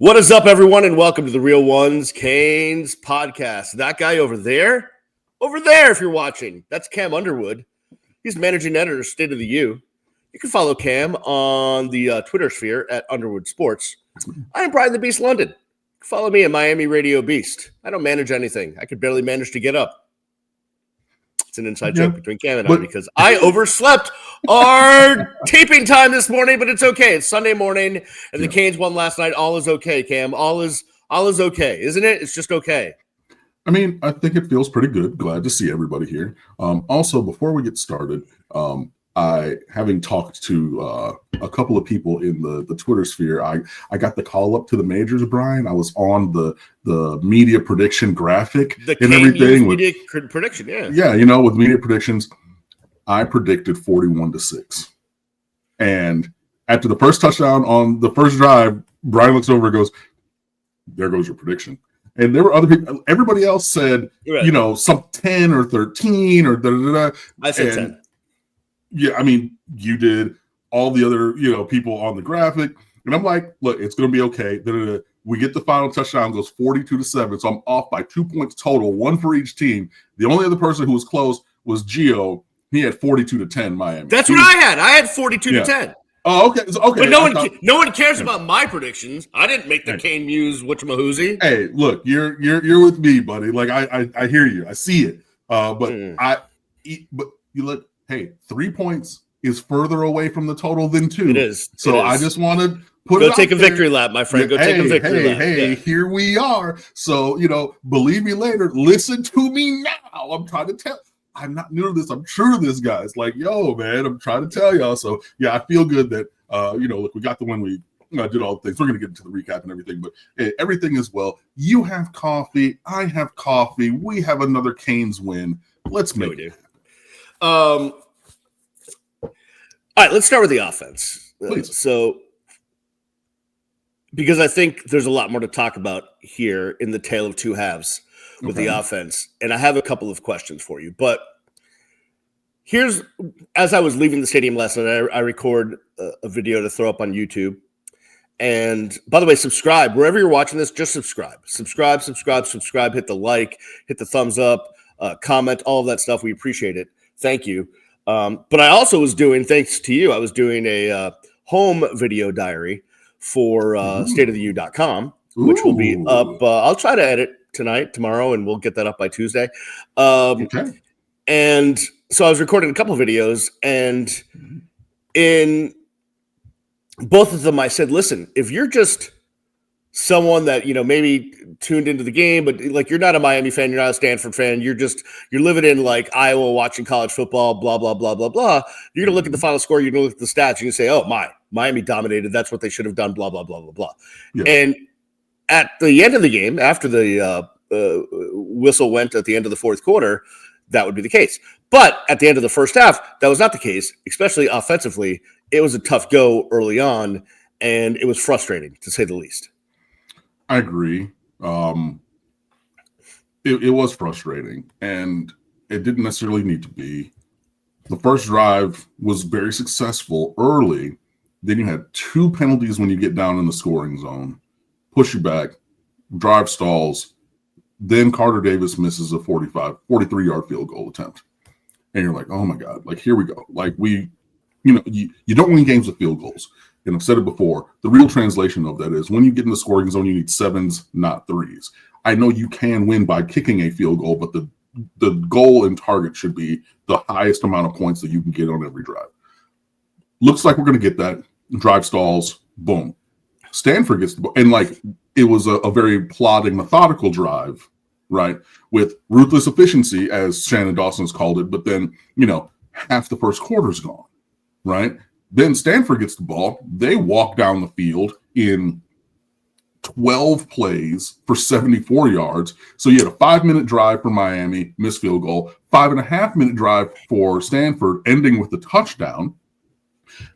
What is up, everyone, and welcome to the Real Ones Canes podcast. That guy over there, if you're watching, that's Cam Underwood. He's managing editor, State of the U. You can follow Cam on the Twitter sphere at Underwood Sports. I am Brian the Beast London. Follow me at Miami Radio Beast. I don't manage anything. I could barely manage to get up. It's an inside joke between Cam and I because I overslept our taping time this morning, but it's okay. It's Sunday morning, and the Canes won last night. All is okay, Cam. All is okay, isn't it? It's just okay. I mean, I think it feels pretty good. Glad to see everybody here. Also, before we get started, having talked to a couple of people in the Twitter sphere, I got the call up to the majors, Brian. I was on the media prediction graphic and everything. Media prediction, yeah. Yeah, with media predictions, I predicted 41-6. And after the first touchdown on the first drive, Brian looks over and goes, "There goes your prediction." And there were other people. Everybody else said, right, some 10 or 13 or da-da-da-da. I said 10. Yeah, I mean, you did. All the other, people on the graphic. And I'm like, look, it's going to be okay. Da-da-da. We get the final touchdown, goes 42-7. So I'm off by 2 points total, one for each team. The only other person who was close was Gio. He had 42-10 Miami. That's what I had. I had 42-10. Oh, okay. Okay. But no one cares about my predictions. I didn't make the Kane Muse whatchamahoozy. Hey, look, you're with me, buddy. Like I hear you. I see it. But you look. Hey, 3 points is further away from the total than 2. It is. So I just want to go take a victory lap, my friend. Take a victory lap. Hey, here we are. So, believe me later. Listen to me now. I'm trying to tell. I'm not new to this. I'm true to this, guys. Like, yo, man, I'm trying to tell y'all. So, yeah, I feel good that, look, we got the win. We did all the things. We're going to get into the recap and everything, but hey, everything is well. You have coffee. I have coffee. We have another Canes win. Let's make it. All right, let's start with the offense. Please. So, because I think there's a lot more to talk about here in the tale of two halves with the offense, and I have a couple of questions for you. But here's, as I was leaving the stadium last night, I record a video to throw up on YouTube. And by the way, subscribe. Wherever you're watching this, just subscribe. Subscribe. Hit the like, hit the thumbs up, comment, all of that stuff. We appreciate it. Thank you. But I also was doing, thanks to you, I was doing a home video diary for stateoftheu.com, which will be up. I'll try to edit tonight, tomorrow, and we'll get that up by Tuesday. Okay. And so I was recording a couple of videos, and in both of them I said, listen, if you're just someone that, maybe tuned into the game, but like you're not a Miami fan, you're not a Stanford fan, you're living in like Iowa watching college football, blah, blah, blah, blah, blah. You're going to look at the final score, you're going to look at the stats, you can say, oh, Miami dominated. That's what they should have done, blah, blah, blah, blah, blah. Yeah. And at the end of the game, after the whistle went at the end of the fourth quarter, that would be the case. But at the end of the first half, that was not the case, especially offensively. It was a tough go early on, and it was frustrating, to say the least. I agree. It was frustrating, and it didn't necessarily need to be. The first drive was very successful early. Then you had 2 penalties when you get down in the scoring zone, push you back, drive stalls. Then Carter Davis misses a 43-yard field goal attempt. And you're like, oh, my God, like, here we go. Like, you don't win games with field goals. And I've said it before, the real translation of that is when you get in the scoring zone, you need 7s, not 3s. I know you can win by kicking a field goal, but the goal and target should be the highest amount of points that you can get on every drive. Looks like we're going to get that. Drive stalls, boom. Stanford gets the ball. And like it was a very plodding, methodical drive, right? With ruthless efficiency, as Shannon Dawson's called it. But then, half the first quarter's gone, right? Then Stanford gets the ball. They walk down the field in 12 plays for 74 yards. So you had a 5-minute drive for Miami, missed field goal, 5.5-minute drive for Stanford, ending with the touchdown.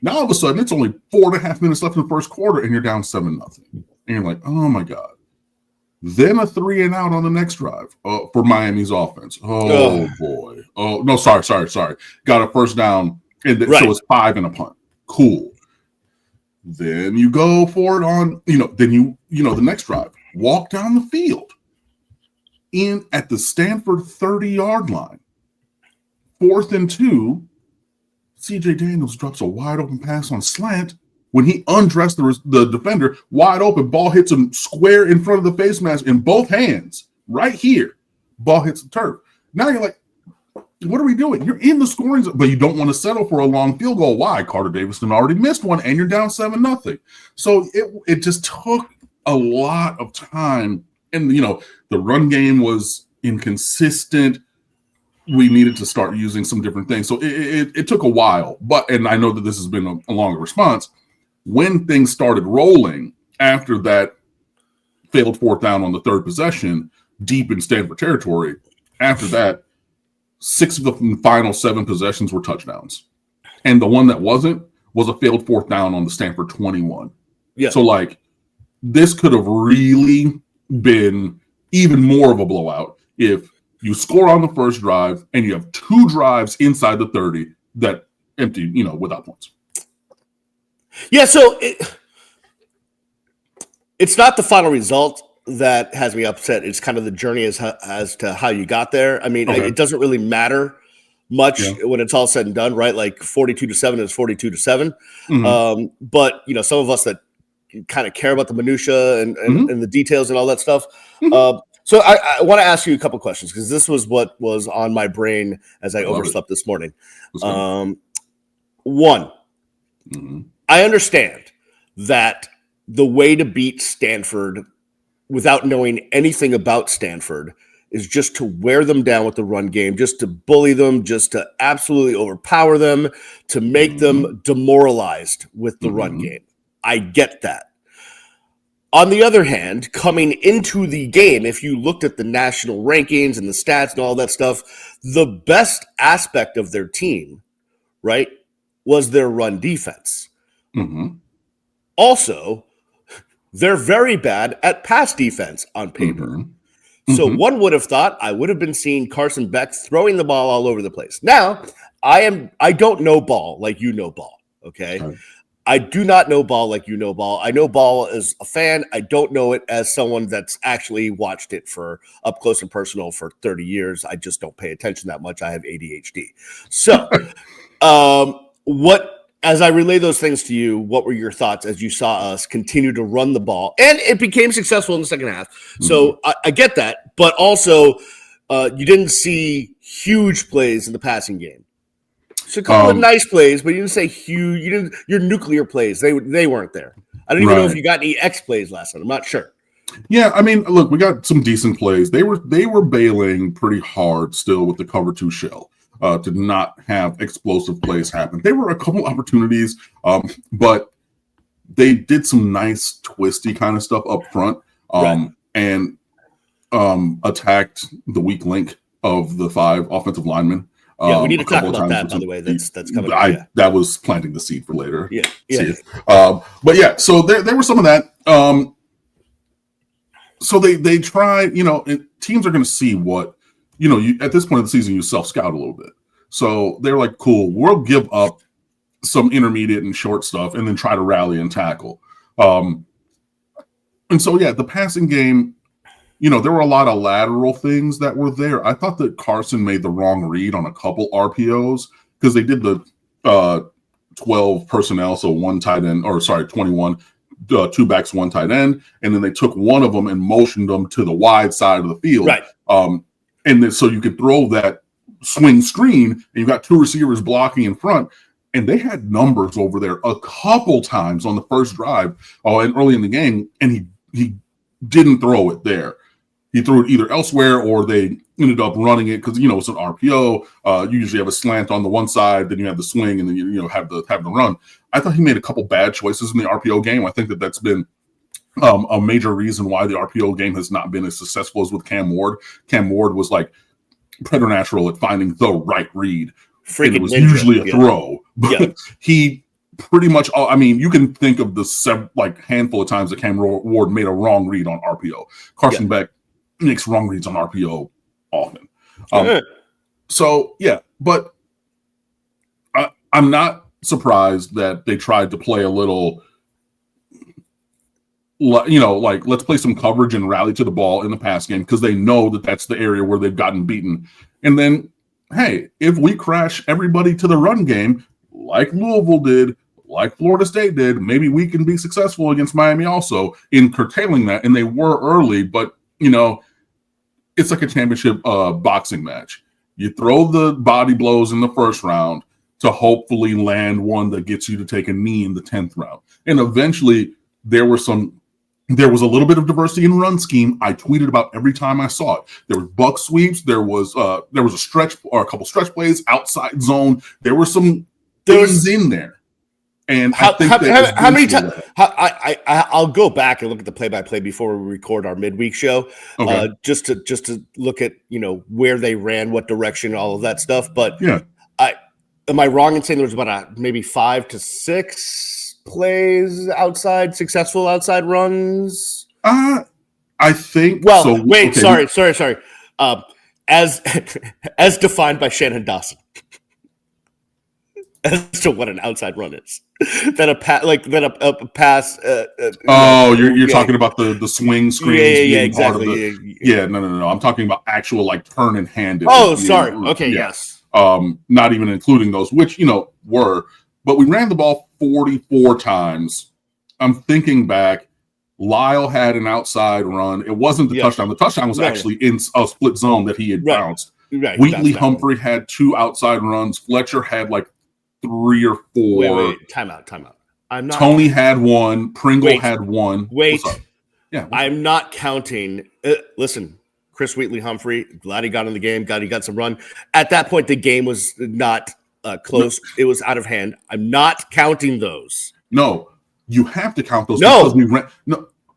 Now all of a sudden it's only 4.5 minutes left in the first quarter, and you're down 7-0. And you're like, oh my God. Then a 3-and-out on the next drive for Miami's offense. Oh boy. Oh no, sorry. Got a first down, and so it's 5 and a punt. Cool. Then you go for it on, then the next drive, walk down the field in at the Stanford 30-yard line. 4th and 2, CJ Daniels drops a wide open pass on slant. When he undressed the defender, wide open, ball hits him square in front of the face mask in both hands, right here. Ball hits the turf. Now you're like, what are we doing? You're in the scoring zone, but you don't want to settle for a long field goal. Why? Carter Davidson already missed one, and you're down 7-0. So it just took a lot of time. And, the run game was inconsistent. We needed to start using some different things. So it took a while. And I know that this has been a longer response. When things started rolling after that failed 4th down on the 3rd possession, deep in Stanford territory, after that, 6 of the final 7 possessions were touchdowns. And the one that wasn't was a failed 4th down on the Stanford 21. Yeah. So, this could have really been even more of a blowout if you score on the first drive and you have 2 drives inside the 30 that empty, without points. Yeah, so it's not the final result that has me upset. It's kind of the journey as to how you got there. I mean, it doesn't really matter much when it's all said and done, right? 42-7 is 42-7. Mm-hmm. But some of us that kind of care about the minutia and the details and all that stuff. Mm-hmm. So I want to ask you a couple questions because this was what was on my brain as I overslept this morning. One, I understand that the way to beat Stanford without knowing anything about Stanford is just to wear them down with the run game, just to bully them, just to absolutely overpower them, to make them demoralized with the run game. I get that. On the other hand, coming into the game, if you looked at the national rankings and the stats and all that stuff, the best aspect of their team, right, was their run defense. Also, they're very bad at pass defense on paper. So one would have thought I would have been seeing Carson Beck throwing the ball all over the place. Now, I don't know ball like you know ball, okay? I do not know ball like you know ball. I know ball as a fan. I don't know it as someone that's actually watched it for up close and personal for 30 years. I just don't pay attention that much. I have ADHD. So as I relay those things to you, what were your thoughts as you saw us continue to run the ball? And it became successful in the second half. So I get that. But also, you didn't see huge plays in the passing game. So a couple of nice plays, but you didn't say huge. You didn't. Your nuclear plays, they weren't there. I don't even know if you got any X plays last night. I'm not sure. Yeah, I mean, look, we got some decent plays. They were bailing pretty hard still with the cover 2 shell to not have explosive plays happen. There were a couple opportunities, but they did some nice twisty kind of stuff up front and attacked the weak link of the 5 offensive linemen. We need to talk about that, by the way. That's coming up. That was planting the seed for later. But yeah, so there was some of that. So they try, and teams are going to see what, you at this point of the season, you self-scout a little bit. So they're like, cool, we'll give up some intermediate and short stuff and then try to rally and tackle. And so, the passing game, there were a lot of lateral things that were there. I thought that Carson made the wrong read on a couple RPOs because they did the 12 personnel, so 21, 2 backs, 1 tight end, and then they took one of them and motioned them to the wide side of the field. Right. And then so you could throw that swing screen, and you got 2 receivers blocking in front. And they had numbers over there a couple times on the first drive and early in the game, and he didn't throw it there. He threw it either elsewhere or they ended up running it because, it's an RPO. You usually have a slant on the one side, then you have the swing, and then you have the run. I thought he made a couple bad choices in the RPO game. I think that's been a major reason why the RPO game has not been as successful as with Cam Ward. Cam Ward was like preternatural at finding the right read. Freaking it was ninja. Usually a throw, but he pretty much, you can think of the handful of times that Cam Ward made a wrong read on RPO. Carson Beck makes wrong reads on RPO often. But I'm not surprised that they tried to play a little like let's play some coverage and rally to the ball in the pass game because they know that that's the area where they've gotten beaten. And then, hey, if we crash everybody to the run game, like Louisville did, like Florida State did, maybe we can be successful against Miami also in curtailing that. And they were early, but, it's like a championship boxing match. You throw the body blows in the first round to hopefully land one that gets you to take a knee in the 10th round. And eventually there was a little bit of diversity in run scheme. I tweeted about every time I saw it. There was buck sweeps. There was a stretch or a couple stretch plays outside zone. There were some things in there. And how many times? I'll go back and look at the play-by-play before we record our midweek show, just to look at where they ran, what direction, all of that stuff. But am I wrong in saying there was about maybe 5 to 6 plays outside, successful outside runs? I think. Well, so, wait, okay. Sorry. As defined by Shannon Dawson. As to what an outside run is, that a pass. You're talking about the swing screens. Yeah, exactly. No. I'm talking about actual turn and handed. Oh, sorry. Okay, yes. Not even including those, which were, but we ran the ball 44 times. I'm thinking back. Lyle had an outside run. It wasn't the touchdown. The touchdown was actually in a split zone that he had bounced. Right. Wheatley Humphrey had 2 outside runs. Fletcher had 3 or 4. Wait. Time out. Toney had 1. Pringle had 1. Wait. I'm not counting. Listen, Chris Wheatley Humphrey, glad he got in the game. Glad he got some run. At that point, the game was not close. No. It was out of hand. I'm not counting those. No, you have to count those because we ran.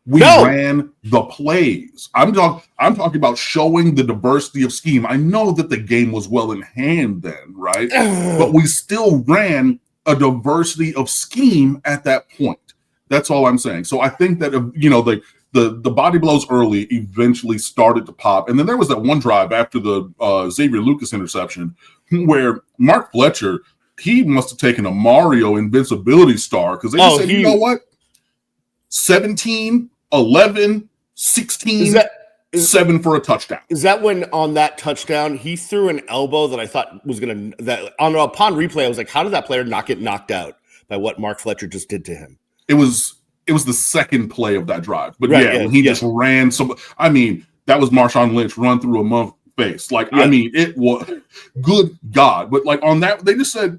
We ran the plays. I'm talking about showing the diversity of scheme. I know that the game was well in hand then, right? But we still ran a diversity of scheme at that point. That's all I'm saying. So I think that the body blows early eventually started to pop, and then there was that one drive after the Xavier Lucas interception where Mark Fletcher, he must have taken a Mario invincibility star because they just said, you know what, 17. 11, 16, 7 for a touchdown. Is that when on that touchdown he threw an elbow that I thought was going to upon replay I was like, how did that player not get knocked out by what Mark Fletcher just did to him? It was the second play of that drive, but when he just ran some. I mean, that was Marshawn Lynch run through a month face. I mean, it was good God, but on that they just said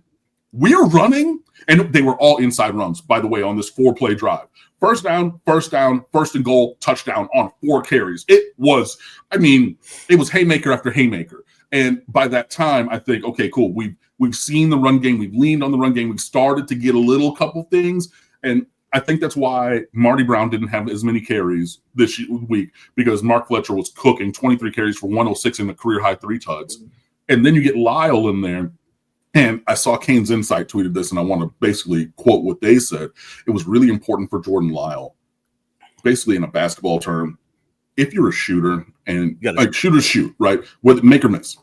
we're running, and they were all inside runs. By the way, on this 4-play drive. First down, first and goal, touchdown on 4 carries. It was haymaker after haymaker. And by that time, I think, okay, cool. We've seen the run game. We've leaned on the run game. We've started to get a couple things. And I think that's why Marty Brown didn't have as many carries this week because Mark Fletcher was cooking 23 carries for 106 and a career-high 3 tuds. And then you get Lyle in there. And I saw Kane's Insight tweeted this, and I want to basically quote what they said. It was really important for Jordan Lyle, basically in a basketball term, if you're a shooter, and shooters shoot, right? Whether make or miss.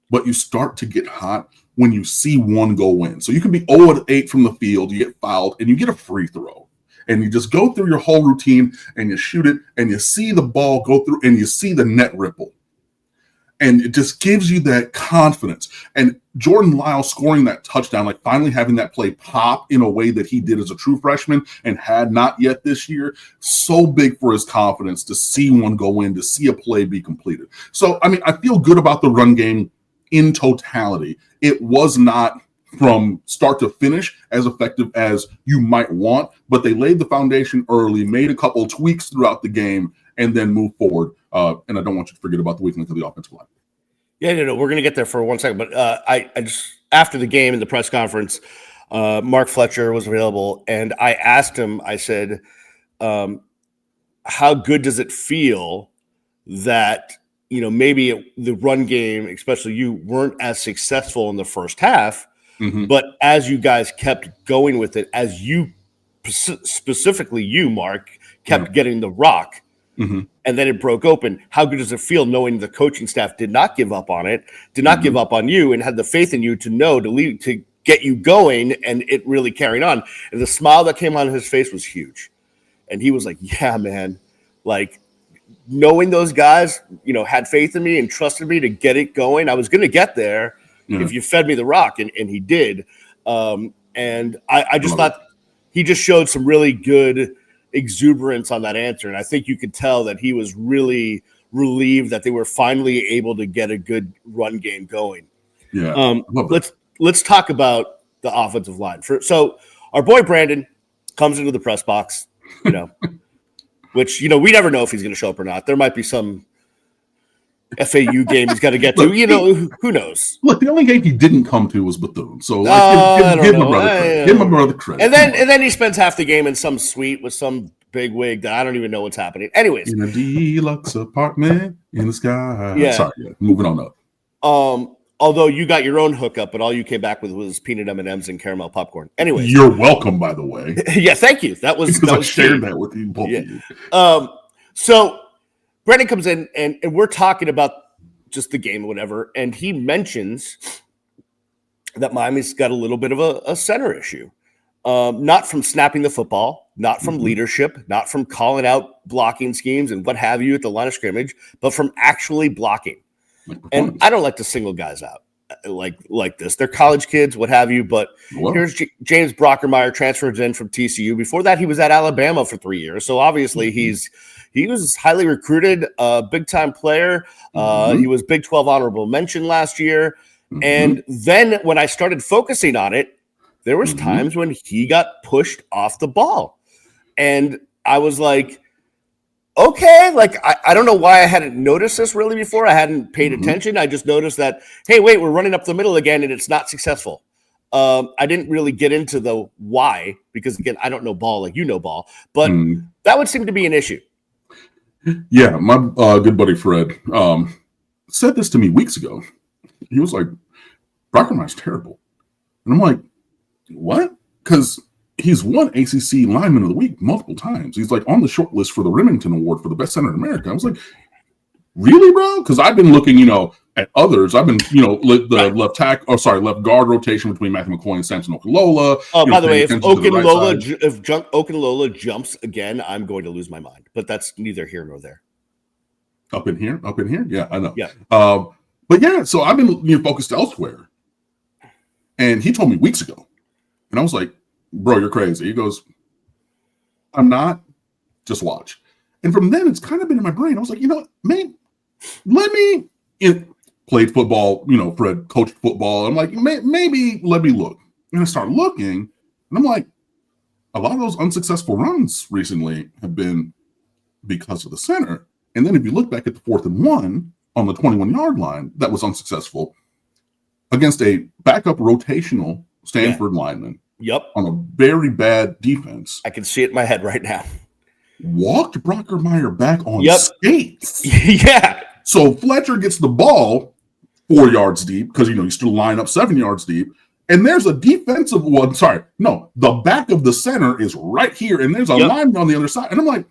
But you start to get hot when you see one go in. So you can be 0-8 from the field, you get fouled, and you get a free throw. And you just go through your whole routine, and you shoot it, and you see the ball go through, and you see the net ripple. And it just gives you that confidence. And Jordan Lyle scoring that touchdown, finally having that play pop in a way that he did as a true freshman and had not yet this year, so big for his confidence to see one go in, to see a play be completed. So, I feel good about the run game in totality. It was not from start to finish as effective as you might want, but they laid the foundation early, made a couple tweaks throughout the game, and then move forward. And I don't want you to forget about the weakness of the offensive line. Yeah, no, we're going to get there for 1 second. But I just after the game in the press conference, Mark Fletcher was available, and I asked him. I said, "How good does it feel that maybe the run game, especially you, weren't as successful in the first half, but as you guys kept going with it, as you specifically you, Mark, kept getting the rock." And then it broke open. How good does it feel knowing the coaching staff did not give up on it, did not give up on you, and had the faith in you to know to get you going and it really carrying on? And the smile that came on his face was huge. And he was like, yeah, man, like knowing those guys, had faith in me and trusted me to get it going. I was going to get there if you fed me the rock, and he did. And I just thought he just showed some really good exuberance on that answer. And I think you could tell that he was really relieved that they were finally able to get a good run game going. Yeah. Let's talk about the offensive line. So our boy Brandon comes into the press box, which, we never know if he's going to show up or not. There might be some FAU game he's got to get to. Who knows? Look, the only game he didn't come to was Bethune. So give my brother credit. And then he spends half the game in some suite with some big wig that I don't even know what's happening. Anyways. In a deluxe apartment in the sky. Yeah. Sorry, moving on up. Although you got your own hookup, but all you came back with was peanut M&Ms and caramel popcorn. Anyways. You're welcome, by the way. Yeah, thank you. That was I shared that with you, both of you. So Brandon comes in and we're talking about just the game or whatever, and he mentions that Miami's got a little bit of a center issue. Not from snapping the football, not from leadership, not from calling out blocking schemes and what have you at the line of scrimmage, but from actually blocking. And I don't like to single guys out like this. They're college kids, what have you. But here's James Brockermeyer, transfers in from TCU. Before that, he was at Alabama for 3 years. So obviously he was highly recruited, big time player. He was Big 12 honorable mention last year. And then when I started focusing on it, there was times when he got pushed off the ball. And I was like, okay, like I don't know why I hadn't noticed this really before. I hadn't paid attention. I just noticed that, hey, wait, we're running up the middle again and it's not successful. I didn't really get into the why because, again, I don't know ball like you know ball. But that would seem to be an issue. Yeah, my good buddy Fred said this to me weeks ago. He was like, Brockermeyer's terrible. And I'm like, what? Because he's won ACC Lineman of the Week multiple times. He's like on the short list for the Remington Award for the best center in America. I was like, really, bro? Because I've been looking, at others. I've been, left guard rotation between Matthew McCoy and Samson Okunlola. By the way, if Okunlola jumps again, I'm going to lose my mind. But that's neither here nor there. Up in here? Yeah, I know. Yeah. But yeah, so I've been focused elsewhere. And he told me weeks ago. And I was like, bro, you're crazy. He goes, I'm not. Just watch. And from then, it's kind of been in my brain. I was like, man, played football, Fred coached football. I'm like, maybe let me look. And I start looking, and I'm like, a lot of those unsuccessful runs recently have been because of the center. And then if you look back at the 4th and 1 on the 21-yard line, that was unsuccessful against a backup rotational Stanford lineman. Yep. On a very bad defense. I can see it in my head right now. Walked Brockermeyer back on skates. Yeah. So Fletcher gets the ball 4 yards deep because, you still line up 7 yards deep. And there's a defensive one. Sorry. No, the back of the center is right here. And there's a lineman on the other side. And I'm like,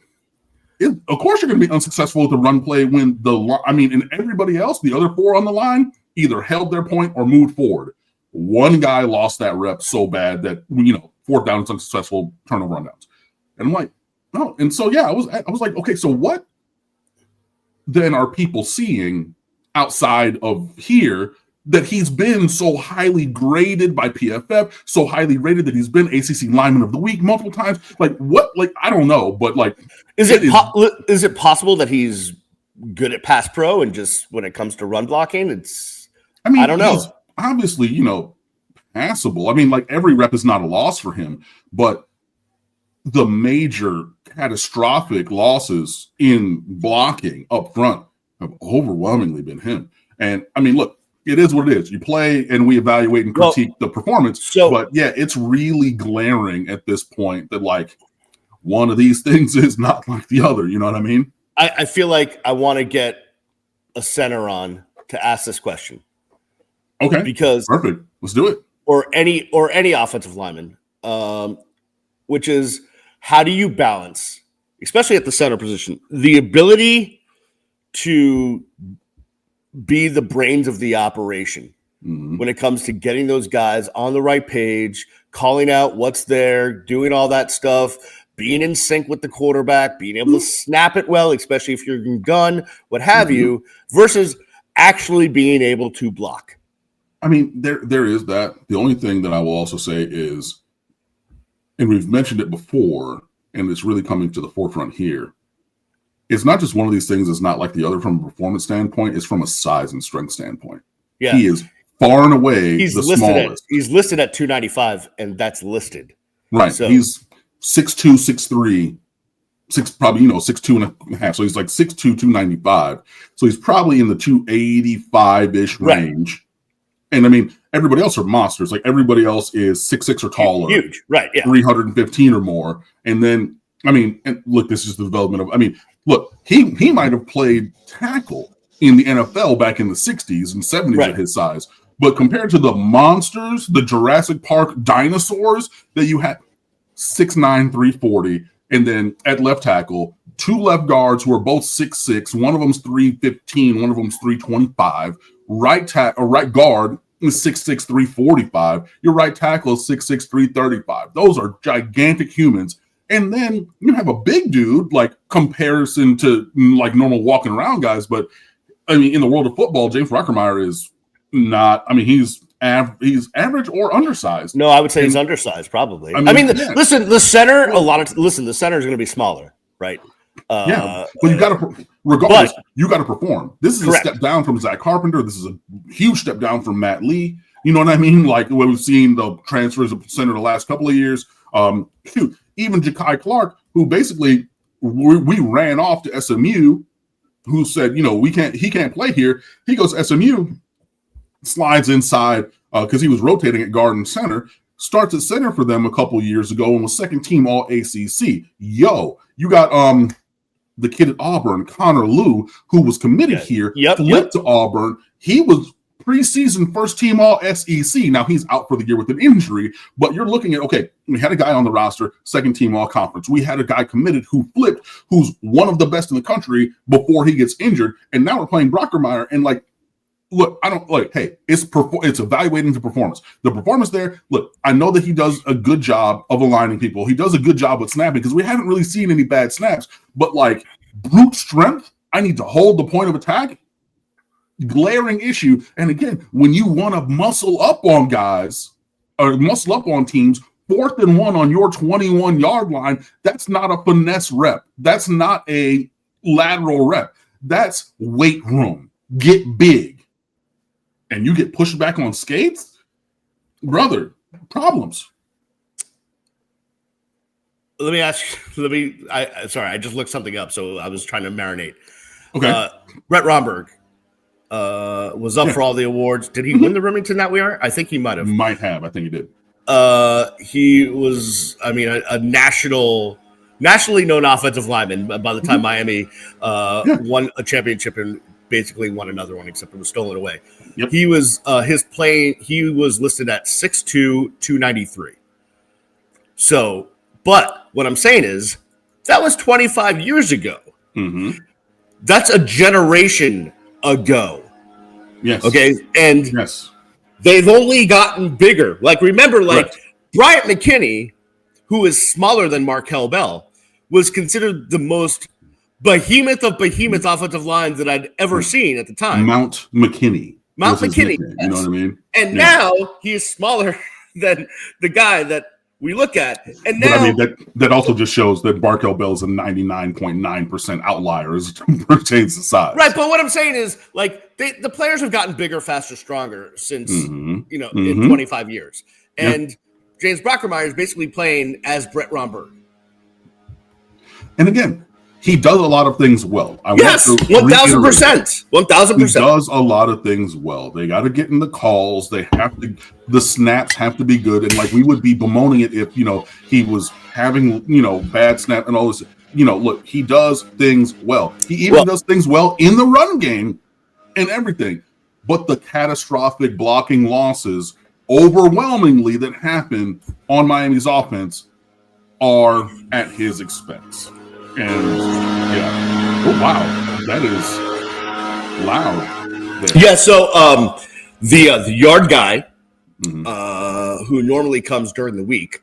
of course you're going to be unsuccessful with the run play when and everybody else, the other 4 on the line, either held their point or moved forward. One guy lost that rep so bad that 4th down is unsuccessful, turnover rundowns. And I'm like, no. And so I was like, okay, so what then are people seeing outside of here that he's been so highly graded by PFF, so highly rated that he's been ACC Lineman of the Week multiple times? Like what? Like I don't know, but like, is it possible that he's good at pass pro and just when it comes to run blocking, I don't know. Obviously, passable. Like every rep is not a loss for him, but the major catastrophic losses in blocking up front have overwhelmingly been him. And look, it is what it is. You play and we evaluate and critique the performance. But yeah, it's really glaring at this point that like one of these things is not like the other. You know what I mean? I feel like I want to get a center on to ask this question. Okay. Because perfect. Let's do it. Or any offensive lineman, which is how do you balance, especially at the center position, the ability to be the brains of the operation when it comes to getting those guys on the right page, calling out what's there, doing all that stuff, being in sync with the quarterback, being able to snap it well, especially if you're in gun, what have you, versus actually being able to block. I mean, there is that. The only thing that I will also say is, and we've mentioned it before, and it's really coming to the forefront here, it's not just one of these things that's not like the other from a performance standpoint, it's from a size and strength standpoint. Yeah. He is far and away the smallest. He's listed at 295, and that's listed. Right. So, he's 6'2", 6'3", probably 6'2" and a half. So he's like 6'2", 295. So he's probably in the 285-ish range. Right. And I mean, everybody else are monsters. Like everybody else is 6'6" or taller. Huge. Right. Yeah. 315 or more. And then, I mean, and look, this is the development of, I mean, look, he might have played tackle in the NFL back in the 60s and 70s at his size. But compared to the monsters, the Jurassic Park dinosaurs that you had, 6'9", 340, and then at left tackle, 2 left guards who are both 6'6", one of them's 315, one of them's 325. Right guard is 6'6", 345. Your right tackle is 6'6", 335. Those are gigantic humans. And then you have a big dude, like comparison to like normal walking around guys. But I mean, in the world of football, James Rockermeyer is not. I mean, he's average or undersized. No, I would say he's undersized, probably. I mean, listen, the center. The center is going to be smaller, right? But you got to, regardless, you got to perform. This is a step down from Zach Carpenter. This is a huge step down from Matt Lee. You know what I mean? Like what we've seen the transfers of center the last couple of years. Even Ja'Kai Clark, who basically we ran off to SMU, who said, he can't play here. He goes to SMU, slides inside because he was rotating at guard and center, starts at center for them a couple years ago and was second team all ACC. You got the kid at Auburn, Connor Liu, who was committed here, flipped to Auburn. He was preseason first team all SEC. Now he's out for the year with an injury, but you're looking at, okay, we had a guy on the roster, second team all conference. We had a guy committed who flipped, who's one of the best in the country before he gets injured. And now we're playing Brockermeyer. And like, look, I don't like, hey, it's evaluating the performance. The performance there, look, I know that he does a good job of aligning people. He does a good job with snapping because we haven't really seen any bad snaps, but like brute strength, I need to hold the point of attack. Glaring issue. And again, when you want to muscle up on guys or muscle up on teams, 4th and 1 on your 21-yard line, that's not a finesse rep. That's not a lateral rep. That's weight room. Get big. And you get pushed back on skates? Brother, problems. Let me ask you, I just looked something up, so I was trying to marinate. Okay. Brett Romberg was up for all the awards. Did he win the Remington that year? I think he might have. Might have. I think he did. He was, a nationally known offensive lineman by the time Miami won a championship and basically won another one, except it was stolen away. Yep. He was he was listed at 6'2", 293. So, but what I'm saying is that was 25 years ago. Mm-hmm. That's a generation ago. Yes. Okay. And they've only gotten bigger. Like, remember, Bryant McKinney, who is smaller than Markel Bell, was considered the most behemoth of behemoth offensive lines that I'd ever seen at the time. Mount McKinney. You know what I mean? And now he is smaller than the guy that we look at. And now, that also just shows that Markel Bell is a 99.9% outlier as it pertains to size. Right, but what I'm saying is, like, the players have gotten bigger, faster, stronger since, in 25 years. And James Brockermeyer is basically playing as Brett Romberg. And again, he does a lot of things well. 1,000%. 1,000%. He does a lot of things well. They got to get in the calls. The snaps have to be good. And like, we would be bemoaning it if, he was having, bad snap and all this. Look, he does things well. He even does things well in the run game and everything. But the catastrophic blocking losses overwhelmingly that happen on Miami's offense are at his expense. And oh wow, that is loud. There. Yeah, so the yard guy who normally comes during the week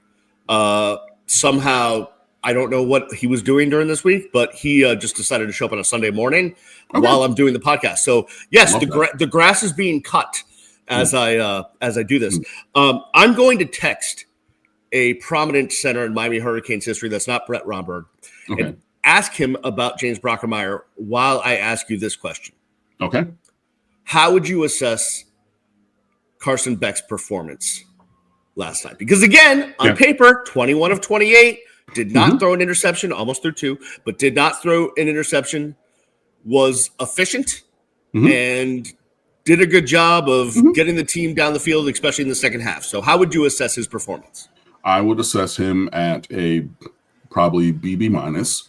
somehow I don't know what he was doing during this week, but he just decided to show up on a Sunday morning while I'm doing the podcast. So yes, the grass is being cut as I do this. I'm going to text a prominent center in Miami Hurricanes history that's not Brett Romberg and ask him about James Brockermeyer while I ask you this question. Okay. How would you assess Carson Beck's performance last night? Because again, on paper, 21 of 28, did not throw an interception, almost threw 2, but did not throw an interception, was efficient and did a good job of getting the team down the field, especially in the second half. So how would you assess his performance? I would assess him at a probably BB minus,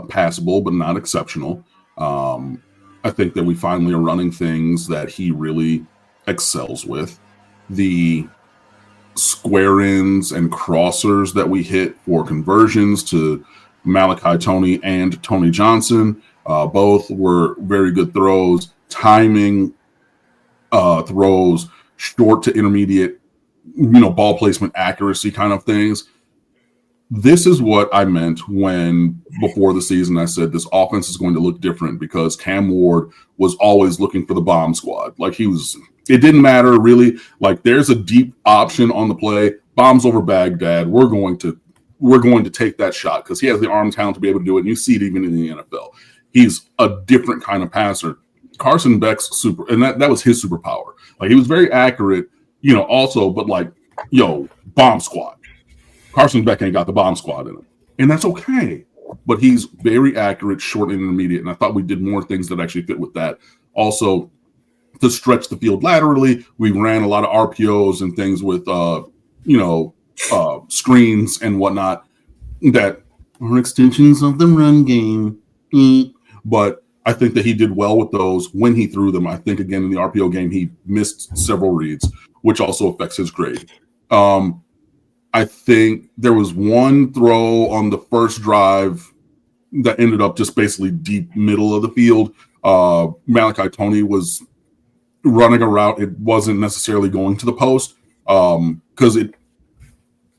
passable, but not exceptional. I think that we finally are running things that he really excels with. The square ins and crossers that we hit for conversions to Malachi Toney and Tony Johnson, both were very good throws. Timing throws, short to intermediate, ball placement accuracy kind of things. This is what I meant when before the season I said this offense is going to look different because Cam Ward was always looking for the bomb squad. Like it didn't matter really. Like there's a deep option on the play, bombs over Baghdad. We're going to take that shot because he has the arm talent to be able to do it. And you see it even in the NFL. He's a different kind of passer. Carson Beck's and that was his superpower. Like he was very accurate, also, but bomb squad. Carson Beck ain't got the bomb squad in him. And that's okay. But he's very accurate, short and intermediate. And I thought we did more things that actually fit with that. Also, to stretch the field laterally, we ran a lot of RPOs and things with, screens and whatnot that are extensions of the run game. But I think that he did well with those when he threw them. I think, again, in the RPO game, he missed several reads, which also affects his grade. I think there was one throw on the first drive that ended up just basically deep middle of the field. Malachi Toney was running a route. It wasn't necessarily going to the post because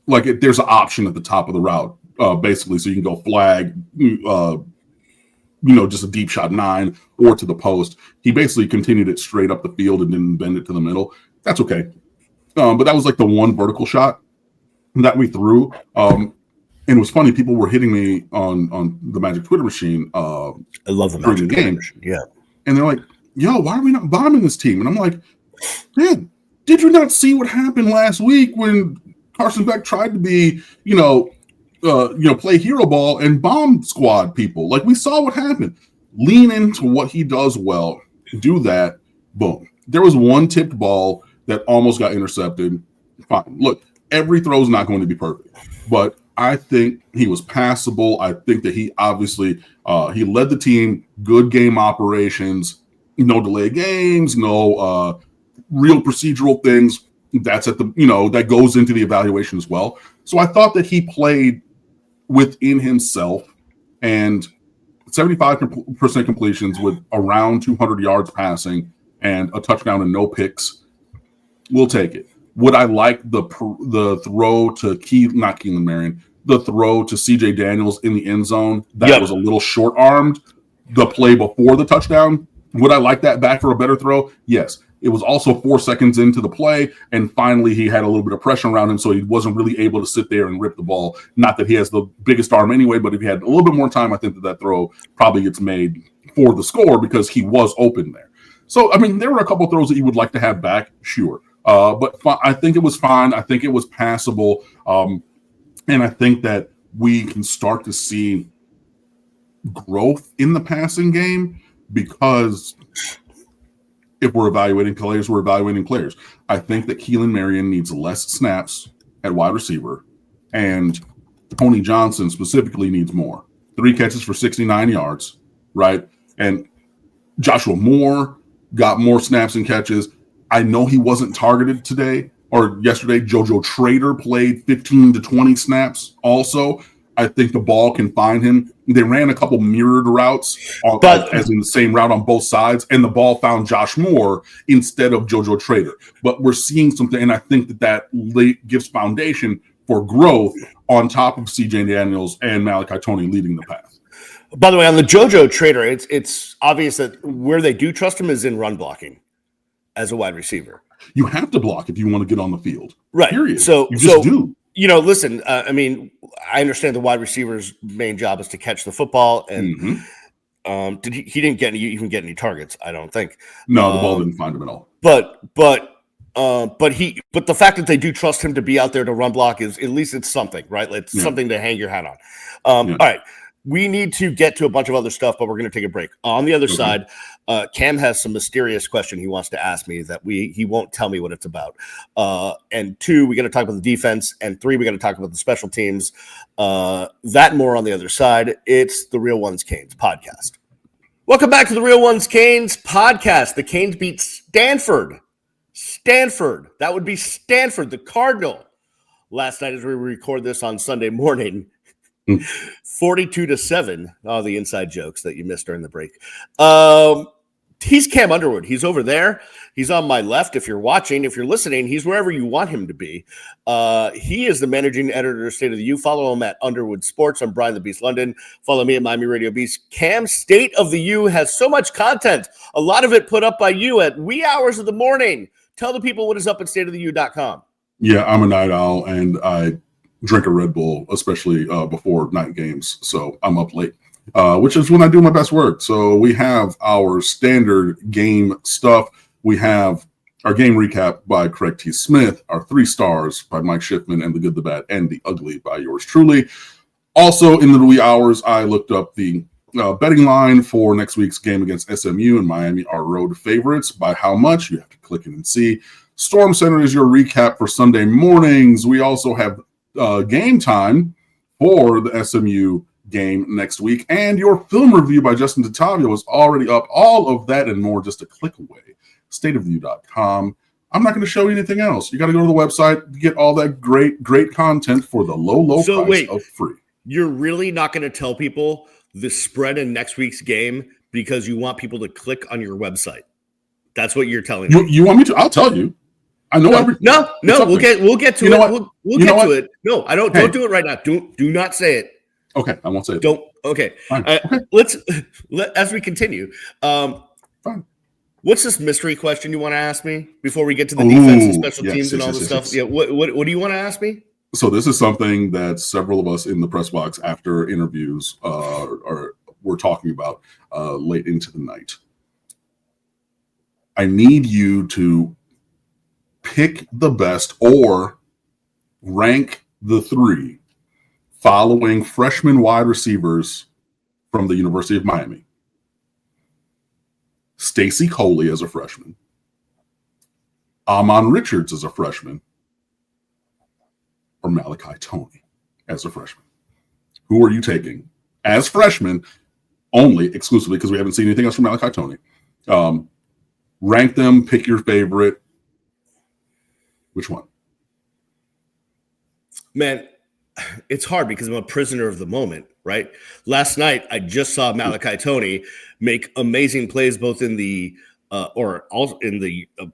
there's an option at the top of the route, basically, so you can go flag, just a deep shot 9 or to the post. He basically continued it straight up the field and didn't bend it to the middle. That's okay. But that was like the one vertical shot that we threw. And it was funny. People were hitting me on the Magic Twitter machine. I love the Magic Twitter machine. Yeah. And they're like, yo, why are we not bombing this team? And I'm like, man, did you not see what happened last week when Carson Beck tried to be, play hero ball and bomb squad people? Like, we saw what happened. Lean into what he does well. Do that. Boom. There was one tipped ball that almost got intercepted. Fine. Look, every throw is not going to be perfect, but I think he was passable. I think that he obviously he led the team, good game operations, no delay games, no real procedural things. That's at the, that goes into the evaluation as well. So I thought that he played within himself, and 75% completions with around 200 yards passing and a touchdown and no picks. We'll take it. Would I like the throw to Keelan Marion, the throw to CJ Daniels in the end zone that was a little short-armed, the play before the touchdown? Would I like that back for a better throw? Yes. It was also 4 seconds into the play, and finally he had a little bit of pressure around him, so he wasn't really able to sit there and rip the ball. Not that he has the biggest arm anyway, but if he had a little bit more time, I think that throw probably gets made for the score because he was open there. So, I mean, there were a couple throws that you would like to have back, sure. But I think it was fine. I think it was passable. And I think that we can start to see growth in the passing game because if we're evaluating players, we're evaluating players. I think that Keelan Marion needs less snaps at wide receiver, and Tony Johnson specifically needs more. 3 catches for 69 yards, right? And Joshua Moore got more snaps and catches. I know he wasn't targeted today or yesterday. JoJo Trader played 15 to 20 snaps also. I think the ball can find him. They ran a couple mirrored routes, as in the same route on both sides, and the ball found Josh Moore instead of JoJo Trader. But we're seeing something, and I think that gives foundation for growth on top of CJ Daniels and Malachi Toney leading the path. By the way, on the JoJo Trader, it's obvious that where they do trust him is in run blocking as a wide receiver. You have to block if you want to get on the field. Right. Period. So you just do. Listen, I mean, I understand the wide receiver's main job is to catch the football, and he didn't even get any targets, I don't think. No, the ball didn't find him at all. But the fact that they do trust him to be out there to run block is at least it's something, right? It's something to hang your hat on. All right. We need to get to a bunch of other stuff, but we're going to take a break. On the other side, Cam has some mysterious question he wants to ask me that he won't tell me what it's about. And 2, we're going to talk about the defense. And 3, we're going to talk about the special teams. That and more on the other side. It's the Real Ones Canes podcast. Welcome back to the Real Ones Canes podcast. The Canes beat Stanford. That would be Stanford, the Cardinal. Last night as we record this on Sunday morning. 42-7. Oh, the inside jokes that you missed during the break. He's Cam Underwood. He's over there. He's on my left. If you're watching, if you're listening, he's wherever you want him to be. He is the managing editor of State of the U. Follow him at Underwood Sports. I'm Brian the Beast London. Follow me at Miami Radio Beast. Cam, State of the U has so much content. A lot of it put up by you at wee hours of the morning. Tell the people what is up at stateoftheu.com. Yeah, I'm a night owl, and I drink a Red Bull, especially before night games. So I'm up late, which is when I do my best work. So we have our standard game stuff. We have our game recap by Craig T. Smith, our 3 stars by Mike Schiffman, and the good, the bad, and the ugly by yours truly. Also in the wee hours, I looked up the betting line for next week's game against SMU and Miami, our road favorites. By how much? You have to click it and see. Storm Center is your recap for Sunday mornings. We also have game time for the SMU game next week, and your film review by Justin DeTavio is already up. All of that and more just a click away. Stateoftheu.com. I'm not going to show you anything else. You got to go to the website to get all that great content for the low price of free. You're really not going to tell people the spread in next week's game because you want people to click on your website? That's what you're telling me. You want me to? I'll tell you. I know everything. No. We'll get to it. We'll get to it. No, I don't. Hey. Don't do it right now. Do not say it. Okay, I won't say it. Don't. Okay. Okay. Let's as we continue. Fine. What's this mystery question you want to ask me before we get to the defense and special teams and all this stuff? Yes. Yeah. What do you want to ask me? So this is something that several of us in the press box after interviews were talking about late into the night. I need you to pick the best or rank the 3 following freshman wide receivers from the University of Miami. Stacy Coley as a freshman. Amon Richards as a freshman. Or Malachi Toney as a freshman. Who are you taking as freshmen only, exclusively, because we haven't seen anything else from Malachi Toney? Rank them, pick your favorite. Which one? Man, it's hard because I'm a prisoner of the moment, right? Last night, I just saw Malachi Toney make amazing plays both in the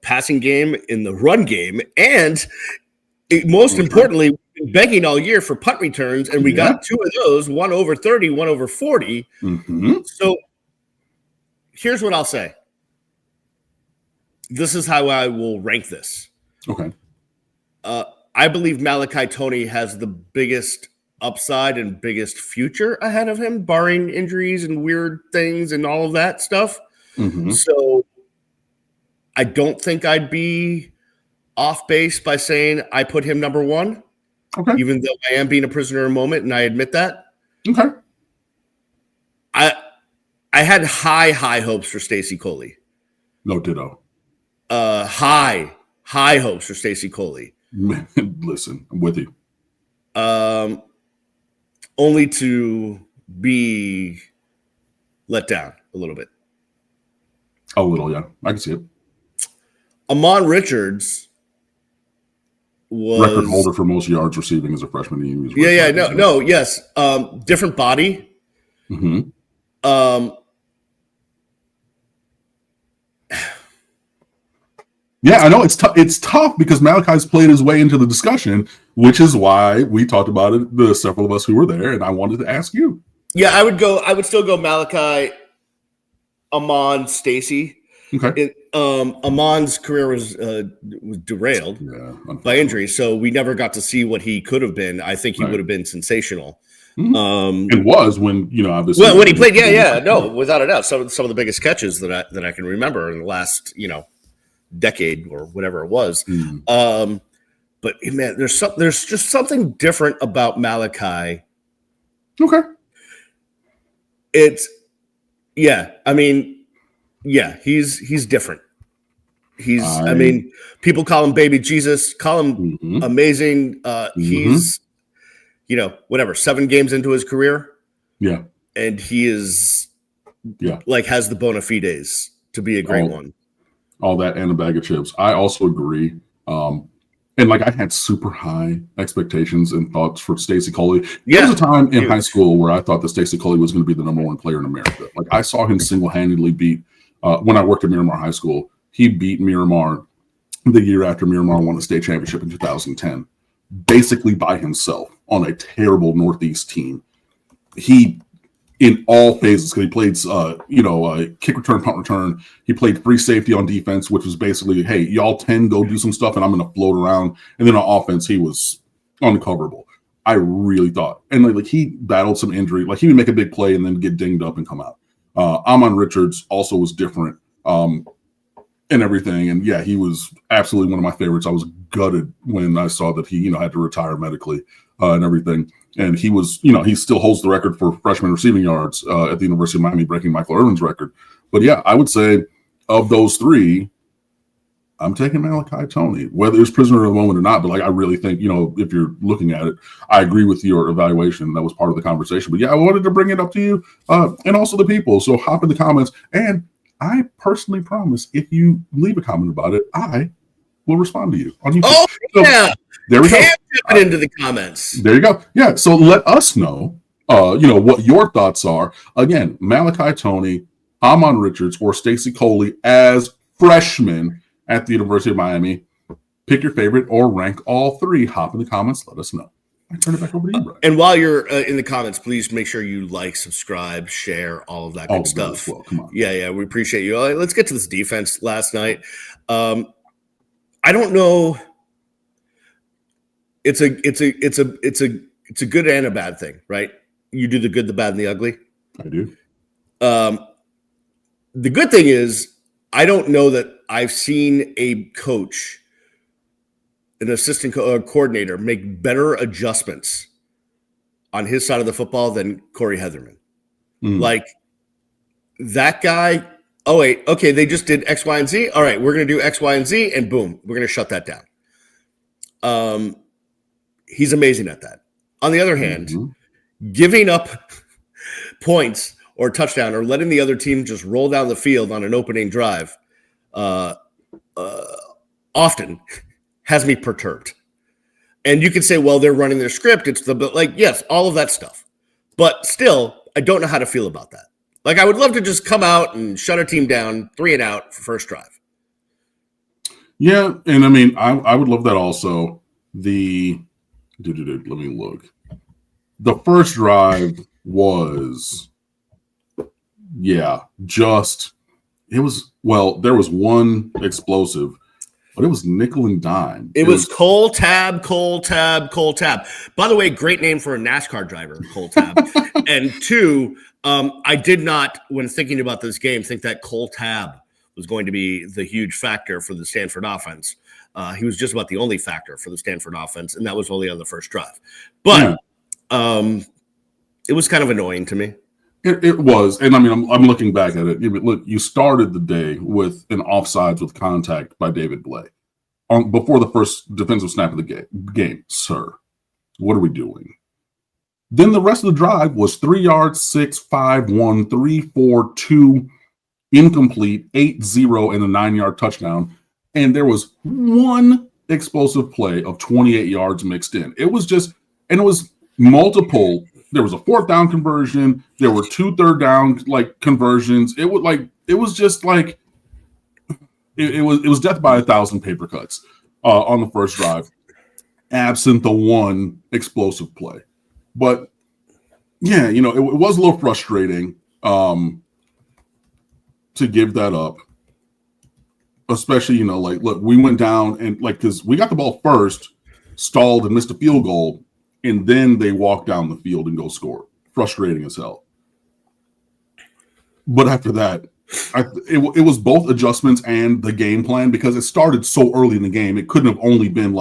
passing game, in the run game, and most importantly, we've been begging all year for punt returns, and we got 2 of those, one over 30, one over 40. Mm-hmm. So here's what I'll say. This is how I will rank this. Okay. I believe Malachi Toney has the biggest upside and biggest future ahead of him, barring injuries and weird things and all of that stuff. Mm-hmm. So I don't think I'd be off base by saying I put him number 1, even though I am being a prisoner of the moment, and I admit that. Okay. I had high hopes for Stacy Coley. No ditto. High hopes for Stacy Coley. Listen, I'm with you. Only to be let down a little bit. A little, yeah. I can see it. Amon Richards was record holder for most yards receiving as a freshman. Yes. Different body. Mm-hmm. Yeah, I know it's tough. It's tough because Malachi's played his way into the discussion, which is why we talked about it. The several of us who were there, and I wanted to ask you. Yeah, I would still go Malachi, Amon, Stacy. Okay. Amon's career was derailed by injury, so we never got to see what he could have been. I think he would have been sensational. Mm-hmm. It was when obviously when he played, no, without a doubt, some of the biggest catches that I can remember in the last decade or whatever it was. But man, there's just something different about Malachi. Okay. He's different. People call him baby Jesus, call him amazing. He's, 7 games into his career. Yeah. And he is has the bona fides to be a great one. All that and a bag of chips. I also agree. And I had super high expectations and thoughts for Stacey Coley. There was a time in high school where I thought that Stacey Coley was going to be the number 1 player in America. I saw him single-handedly beat, when I worked at Miramar High School, he beat Miramar the year after Miramar won the state championship in 2010, basically by himself on a terrible Northeast team. He, in all phases, because he played, kick return, punt return. He played free safety on defense, which was basically, hey, y'all 10, go do some stuff, and I'm going to float around. And then on offense, he was uncoverable. I really thought. And he battled some injury. He would make a big play and then get dinged up and come out. Amon Richards also was different and everything. And, he was absolutely one of my favorites. I was gutted when I saw that he, had to retire medically and everything. And he was, he still holds the record for freshman receiving yards at the University of Miami, breaking Michael Irvin's record. But I would say of those 3, I'm taking Malachi Toney, whether it's prisoner of the moment or not. But I really think, if you're looking at it, I agree with your evaluation. That was part of the conversation. But I wanted to bring it up to you and also the people. So hop in the comments. And I personally promise if you leave a comment about it, I will respond to you on YouTube. Oh, so, there we go. Jump into the comments. There you go. Yeah. So let us know, what your thoughts are. Again, Malachi Toney, Amon Richards, or Stacey Coley as freshmen at the University of Miami. Pick your favorite or rank all 3. Hop in the comments. Let us know. I turn it back over to you, Brian. And while you're in the comments, please make sure you subscribe, share, all of that good stuff. Well, come on. Yeah. We appreciate you. Let's get to this defense last night. I don't know. It's a good and a bad thing, right? You do the good, the bad, and the ugly. I do. The good thing is, I don't know that I've seen a coach, an assistant coordinator, make better adjustments on his side of the football than Corey Heatherman. That guy. Oh wait, okay, they just did X, Y, and Z. All right, we're going to do X, Y, and Z, and boom, we're going to shut that down. He's amazing at that. On the other hand, giving up points or touchdown or letting the other team just roll down the field on an opening drive often has me perturbed. And you can say, well, they're running their script. It's yes, all of that stuff. But still, I don't know how to feel about that. I would love to just come out and shut a team down, 3 and out for first drive. Yeah, and I would love that also. Let me look. The first drive was, there was one explosive, but it was nickel and dime. It was Cole Tab. By the way, great name for a NASCAR driver, Cole Tab. And 2, I did not, when thinking about this game, think that Cole Tab was going to be the huge factor for the Stanford offense. He was just about the only factor for the Stanford offense, and that was only on the first drive. But it was kind of annoying to me. It was, and I'm looking back at it. Look, you started the day with an offsides with contact by David Blay before the first defensive snap of the game. Sir, what are we doing? Then the rest of the drive was 3 yards, 6, 5, 1, 3, 4, 2, incomplete, 8-0, and a 9-yard touchdown. And there was one explosive play of 28 yards mixed in. It was multiple. There was a 4th down conversion. There were 2 third down conversions. It was just it was death by 1,000 paper cuts on the first drive, absent the one explosive play. But yeah, it was a little frustrating to give that up, especially look, we went down and because we got the ball first, stalled and missed a field goal, and then they walked down the field and go score. Frustrating as hell. But after that, it was both adjustments and the game plan, because it started so early in the game. It couldn't have only been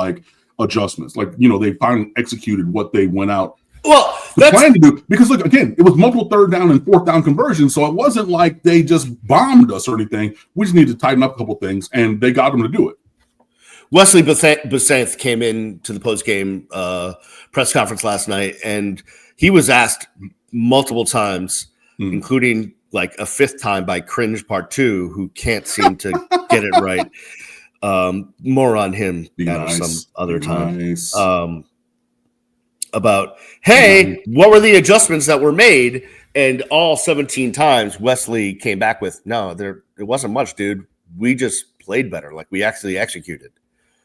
adjustments. They finally executed what they went out plan to do. Because look, again, it was multiple third down and fourth down conversions, so it wasn't like they just bombed us or anything. We just needed to tighten up a couple things, and they got them to do it. Wesley Besanth came in to the post-game press conference last night, and he was asked multiple times, including a fifth time by Cringe Part 2, who can't seem to get it right. More on him at some other time. About, hey, what were the adjustments that were made? And all 17 times, Wesley came back with, no, it wasn't much, dude. We just played better. We actually executed.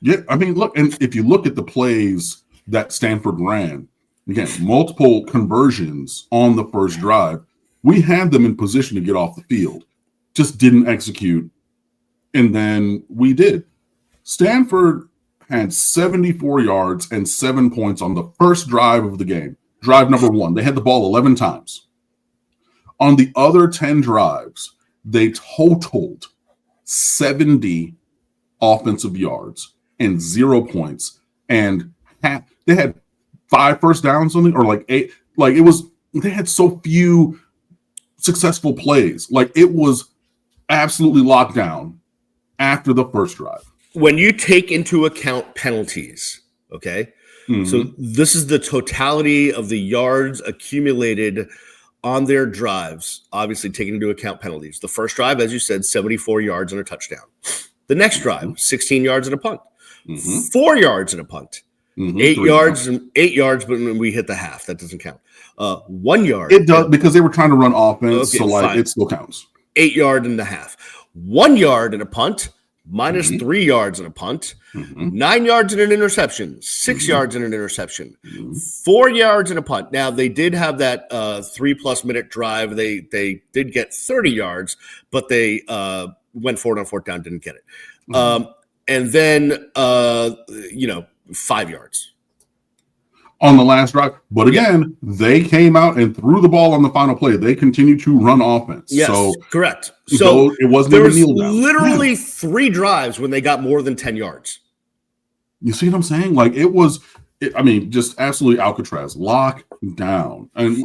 Yeah, I mean, look, and if you look at the plays that Stanford ran, again, multiple conversions on the first drive, we had them in position to get off the field, just didn't execute, and then we did. Stanford had 74 yards and 7 points on the first drive of the game, drive number 1. They had the ball 11 times. On the other 10 drives, they totaled 70 offensive yards and 0 points, and they had 5 first downs, something, or 8. They had so few successful plays. It was absolutely locked down after the first drive. When you take into account penalties, okay? So this is the totality of the yards accumulated on their drives, obviously taking into account penalties. The first drive, as you said, 74 yards and a touchdown. The next drive, 16 yards and a punt. 4 yards and a punt. 8 yards and 8 yards, but when we hit the half, that doesn't count. 1 yard. It does, because they were trying to run offense, okay, it still counts. 8 yard and a half. 1 yard and a punt, minus 3 yards and a punt, 9 yards and an interception, 6 yards and an interception, 4 yards and a punt. Now, they did have that 3+ minute drive. They did get 30 yards, but they went forward on fourth down, didn't get it. And then, 5 yards. On the last drive. But again, they came out and threw the ball on the final play. They continued to run offense. Yes, so, correct. So it wasn't there even was kneel down. literally 3 drives when they got more than 10 yards. You see what I'm saying? Just absolutely Alcatraz, lock down. And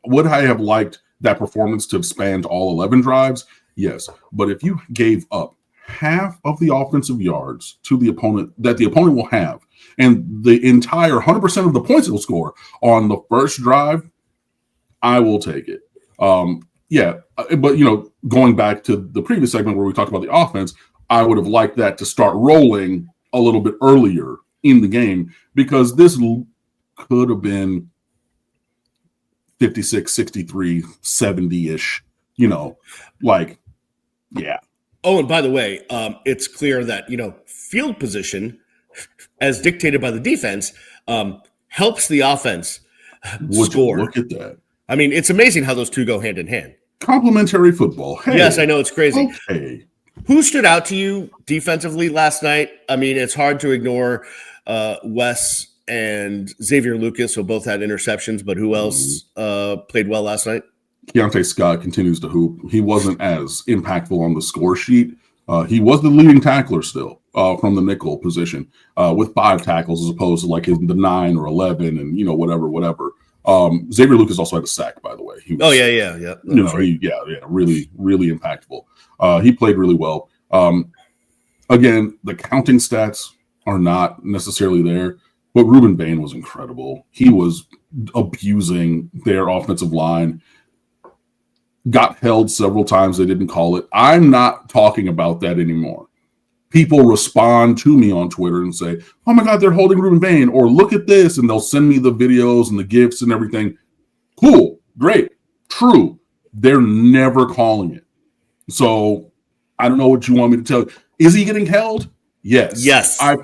would I have liked that performance to have spanned all 11 drives? Yes. But if you gave up half of the offensive yards to the opponent that the opponent will have, and the entire 100% of the points it'll score on the first drive, I will take it. But going back to the previous segment where we talked about the offense, I would have liked that to start rolling a little bit earlier in the game, because this could have been 56, 63, 70-ish, yeah. Oh, and by the way, it's clear that, field position, as dictated by the defense, helps the offense score. Look at that. I mean, it's amazing how those two go hand in hand. Complementary football. Hey, yes, I know, it's crazy. Okay. Who stood out to you defensively last night? I mean, it's hard to ignore Wes and Xavier Lucas, who both had interceptions, but who else played well last night? Keontae Scott continues to hoop. He wasn't as impactful on the score sheet. He was the leading tackler still from the nickel position with 5 tackles as opposed to the 9 or 11 and, whatever. Xavier Lucas also had a sack, by the way. He was, really, really impactful. He played really well. Again, the counting stats are not necessarily there, but Ruben Bain was incredible. He was abusing their offensive line. Got held several times. They didn't call it. I'm not talking about that anymore. People respond to me on Twitter and say, oh my God, they're holding Ruben Bain, or look at this. And they'll send me the videos and the GIFs and everything. Cool. Great. True. They're never calling it. So I don't know what you want me to tell you. Is he getting held? Yes. Yes. I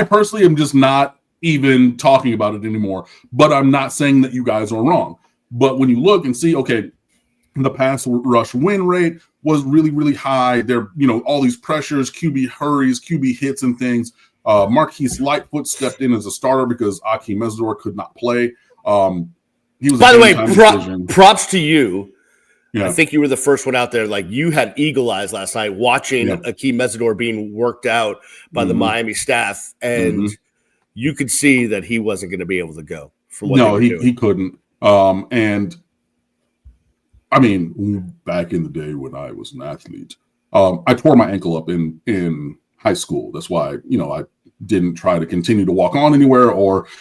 personally am just not even talking about it anymore. But I'm not saying that you guys are wrong. But when you look and see, okay, the pass rush win rate was really, really high. There, all these pressures, QB hurries, QB hits, and things. Marquise Lightfoot stepped in as a starter because Akheem Mesidor could not play. He was. By the way, props to you. Yeah. I think you were the first one out there. Like, you had eagle eyes last night watching Akheem Mesidor being worked out by the Miami staff, and you could see that he wasn't going to be able to go. He couldn't. And I mean, back in the day when I was an athlete, I tore my ankle up in high school. That's why, I didn't try to continue to walk on anywhere,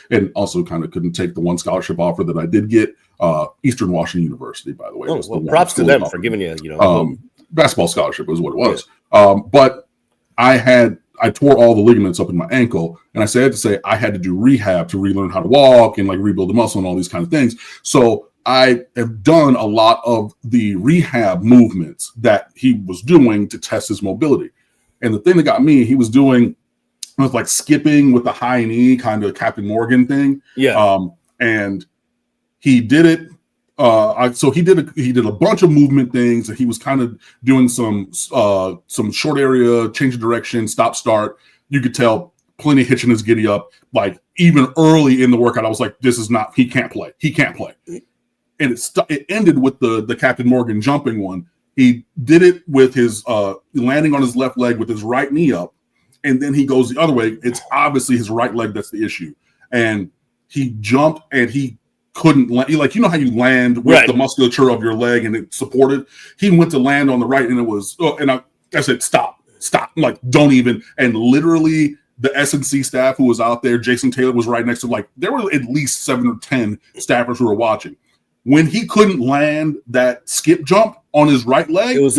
and also kind of couldn't take the one scholarship offer that I did get. Eastern Washington University, by the way. Oh, well, props to them for giving you, basketball scholarship was what it was. Yeah. But I tore all the ligaments up in my ankle, and I had to do rehab to relearn how to walk and rebuild the muscle and all these kind of things. So I have done a lot of the rehab movements that he was doing to test his mobility. And the thing that got me, he was doing was skipping with the high knee, kind of Captain Morgan thing. Yeah. And he did it. So he did a bunch of movement things, and he was kind of doing some short area, change of direction, stop, start. You could tell plenty of hitching his giddy up. Even early in the workout, I was like, he can't play. He can't play. And it ended with the Captain Morgan jumping one. He did it with his landing on his left leg with his right knee up, and then he goes the other way. It's obviously his right leg that's the issue. And he jumped, and he couldn't land. How you land with the musculature of your leg and it supported. He went to land on the right, and it was. I said, stop. Don't even. And literally, the S&C staff who was out there, Jason Taylor was right next to. There were at least 7 or 10 staffers who were watching. When he couldn't land that skip jump on his right leg, it was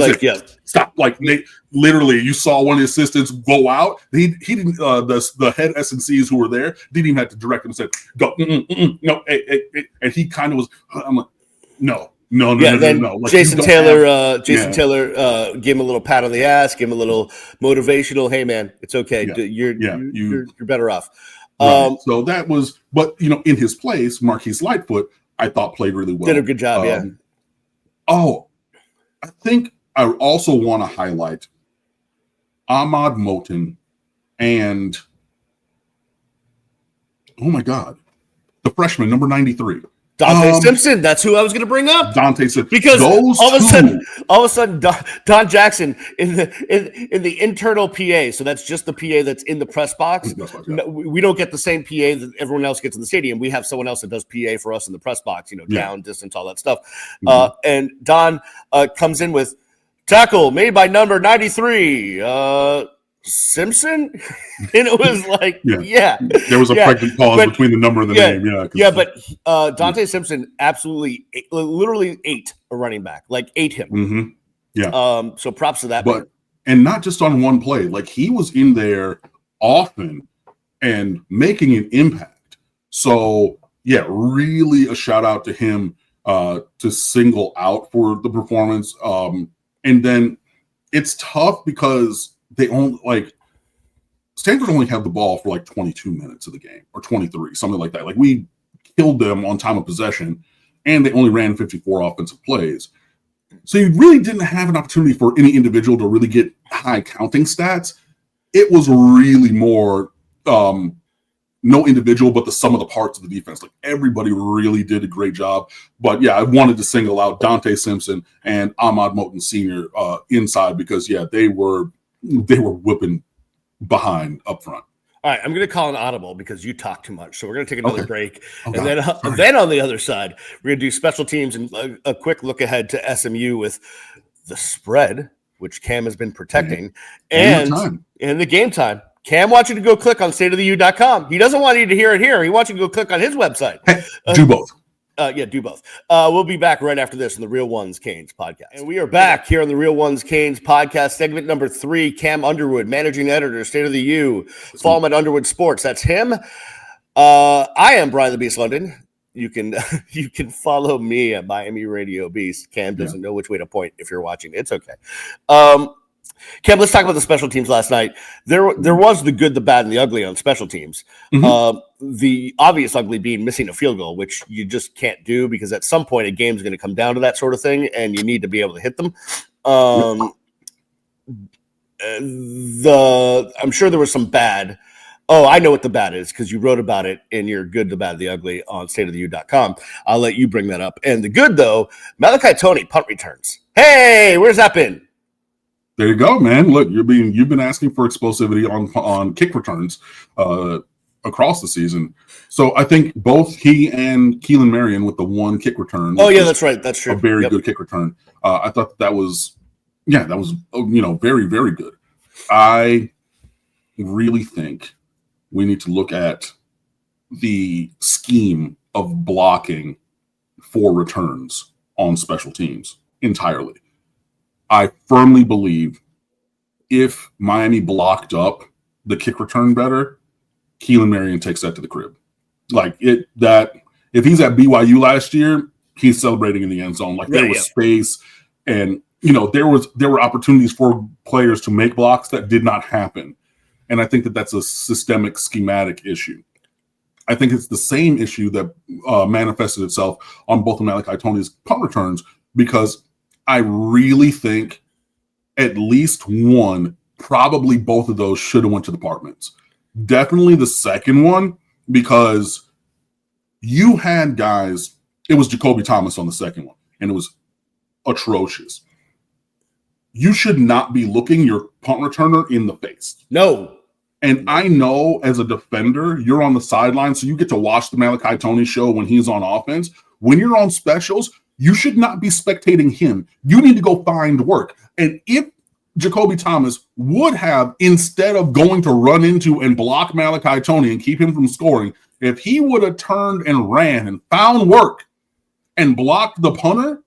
stop. They literally, you saw one of the assistants go out. He didn't. The head S&Cs who were there didn't even have to direct him and said, "Go, no." And he kind of was. I'm like, no. Jason Taylor gave him a little pat on the ass, give him a little motivational. Hey, man, it's okay. Yeah. You're better off. Right. So that was, but in his place, Marquise Lightfoot, I thought played really well. Did a good job, yeah. I think I also want to highlight Ahmad Moten and, oh my God, the freshman, number 93. Dante Simpson. That's who I was going to bring up. Dante Simpson. Because all of a sudden, Don Jackson in the internal PA. So that's just the PA that's in the press box. No, we don't get the same PA that everyone else gets in the stadium. We have someone else that does PA for us in the press box. Down, distance, all that stuff. And Don comes in with tackle made by number 93. Simpson, and it was there was a pregnant pause between the number and the name. But Dante Simpson absolutely literally ate a running back, ate him. So props to that. But and not just on one play, he was in there often and making an impact. So really a shout out to him to single out for the performance. And then it's tough because they only Stanford only had the ball for 22 minutes of the game, or 23, something like that. We killed them on time of possession, and they only ran 54 offensive plays. So you really didn't have an opportunity for any individual to really get high counting stats. It was really more no individual, but the sum of the parts of the defense. Everybody really did a great job. But I wanted to single out Dante Simpson and Ahmad Moten Sr. Inside because they were whipping behind up front. All right, I'm going to call an audible because you talk too much. So we're going to take another break. And then on the other side, we're going to do special teams and a quick look ahead to SMU with the spread, which Cam has been protecting, and the game time. Cam wants you to go click on stateoftheu.com. He doesn't want you to hear it here. He wants you to go click on his website. Do both. Do both. We'll be back right after this on the Real Ones Canes podcast. And we are back here on the Real Ones Canes podcast, segment number 3. Cam Underwood, managing editor, State of the U. Follow him at Underwood Sports. That's him. I am Brian the Beast London. You can follow me at Miami Radio Beast. Cam doesn't know which way to point if you're watching. It's okay. Cam, let's talk about the special teams last night. There was the good, the bad, and the ugly on special teams. The obvious ugly being missing a field goal, which you just can't do because at some point a game's going to come down to that sort of thing, and you need to be able to hit them. I'm sure there was some bad. Oh, I know what the bad is because you wrote about it in your good, the bad, the ugly on stateoftheu.com. I'll let you bring that up. And the good, though, Malachi Toney punt returns. Hey, where's that been? There you go, man. Look, you've been asking for explosivity on kick returns across the season. So I think both he and Keelan Marion with the one kick return. Oh yeah, that's right. That's true. A very good kick return. I thought that was very, very good. I really think we need to look at the scheme of blocking for returns on special teams entirely. I firmly believe if Miami blocked up the kick return better, Keelan Marion takes that to the crib. Like that if he's at BYU last year, he's celebrating in the end zone. Like there was space, and there were opportunities for players to make blocks that did not happen. And I think that's a systemic schematic issue. I think it's the same issue that manifested itself on both of Malachi Toney's punt returns, because I really think at least one, probably both of those should have went to the departments. Definitely the second one, because you had guys, it was Jacoby Thomas on the second one, and it was atrocious. You should not be looking your punt returner in the face. No. And I know as a defender, you're on the sideline, so you get to watch the Malachi Toney show when he's on offense. When you're on specials, you should not be spectating him. You need to go find work. And if Jacoby Thomas would have, instead of going to run into and block Malachi Toney and keep him from scoring, if he would have turned and ran and found work and blocked the punter,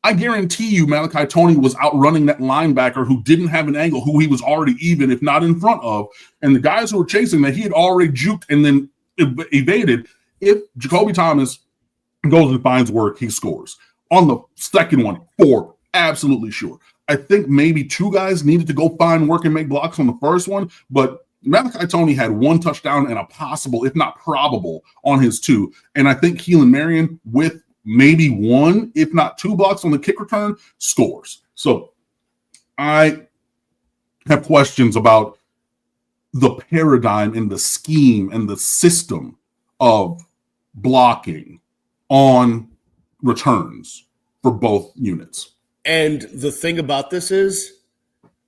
I guarantee you Malachi Toney was outrunning that linebacker who didn't have an angle, who he was already even, if not in front of. And the guys who were chasing that he had already juked and then evaded. If Jacoby Thomas goes and finds work, he scores. On the second one, 4, absolutely sure. I think maybe 2 guys needed to go find work and make blocks on the first one, but Malachi Toney had 1 touchdown and a possible, if not probable, on his 2. And I think Keelan Marion, with maybe 1, if not 2 blocks on the kick return, scores. So I have questions about the paradigm and the scheme and the system of blocking on returns for both units. And the thing about this is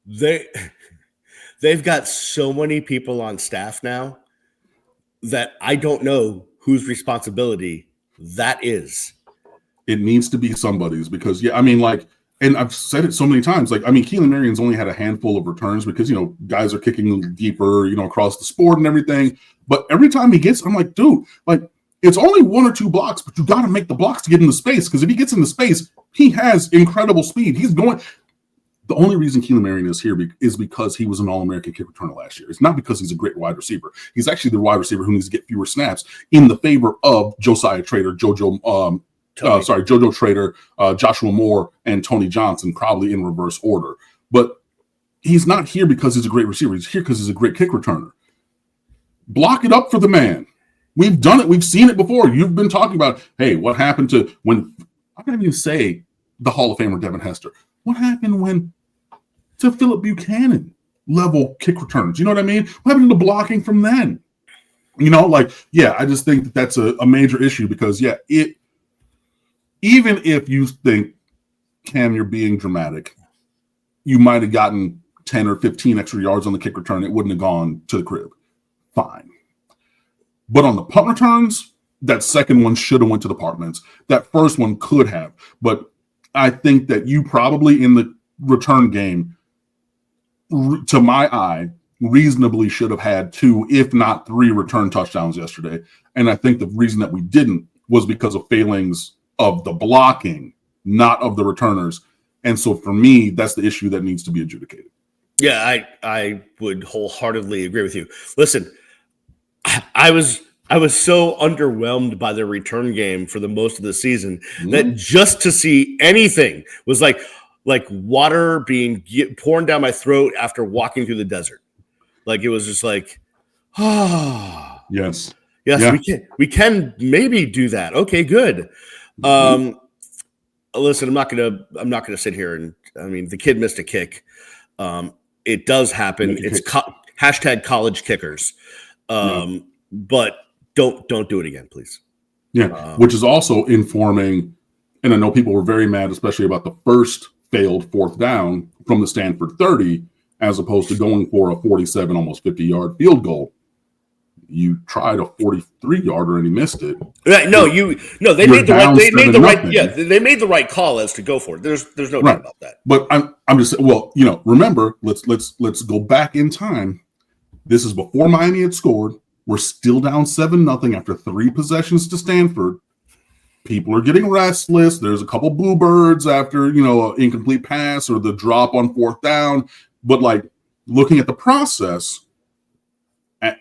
they've got so many people on staff now that I don't know whose responsibility that is. It needs to be somebody's, because and I've said it so many times, Keelan Marion's only had a handful of returns because, guys are kicking deeper, across the sport and everything. But every time he gets, I'm like, dude, it's only 1 or 2 blocks, but you got to make the blocks to get into space, because if he gets into space, he has incredible speed. He's going. The only reason Keelan Marion is here is because he was an All-American kick returner last year. It's not because he's a great wide receiver. He's actually the wide receiver who needs to get fewer snaps in the favor of Josiah Trader, Jojo Trader, Joshua Moore, and Tony Johnson, probably in reverse order. But he's not here because he's a great receiver. He's here because he's a great kick returner. Block it up for the man. We've done it. We've seen it before. You've been talking about, hey, what happened to when – I'm not even say the Hall of Famer Devin Hester. What happened to Philip Buchanan level kick returns? You know what I mean? What happened to the blocking from then? I just think that's a major issue, because, even if you think, Cam, you're being dramatic, you might have gotten 10 or 15 extra yards on the kick return. It wouldn't have gone to the crib. Fine. But on the punt returns, that second one should have went to the departments. That first one could have. But I think that you probably in the return game, to my eye, reasonably should have had 2, if not 3 return touchdowns yesterday. And I think the reason that we didn't was because of failings of the blocking, not of the returners. And so for me, that's the issue that needs to be adjudicated. Yeah, I would wholeheartedly agree with you. Listen, I was so underwhelmed by their return game for the most of the season that just to see anything was like, like water being poured down my throat after walking through the desert. Like it was just like, Yes. yes, we can maybe do that. Okay, good. Listen, I'm not gonna sit here and I mean the kid missed a kick. It does happen. It's hashtag college kickers. But don't do it again, please. Yeah, which is also informing, and I know people were very mad, especially about the first failed fourth down from the Stanford 30, as opposed to going for a 47, almost 50-yard field goal. You tried a 43-yarder and you missed it. Right, they made the right call as to go for it. There's no doubt about that. But I'm just remember, let's go back in time. This is before Miami had scored. We're still down 7-0 after 3 possessions to Stanford. People are getting restless. There's a couple bluebirds after, an incomplete pass or the drop on fourth down. But like looking at the process,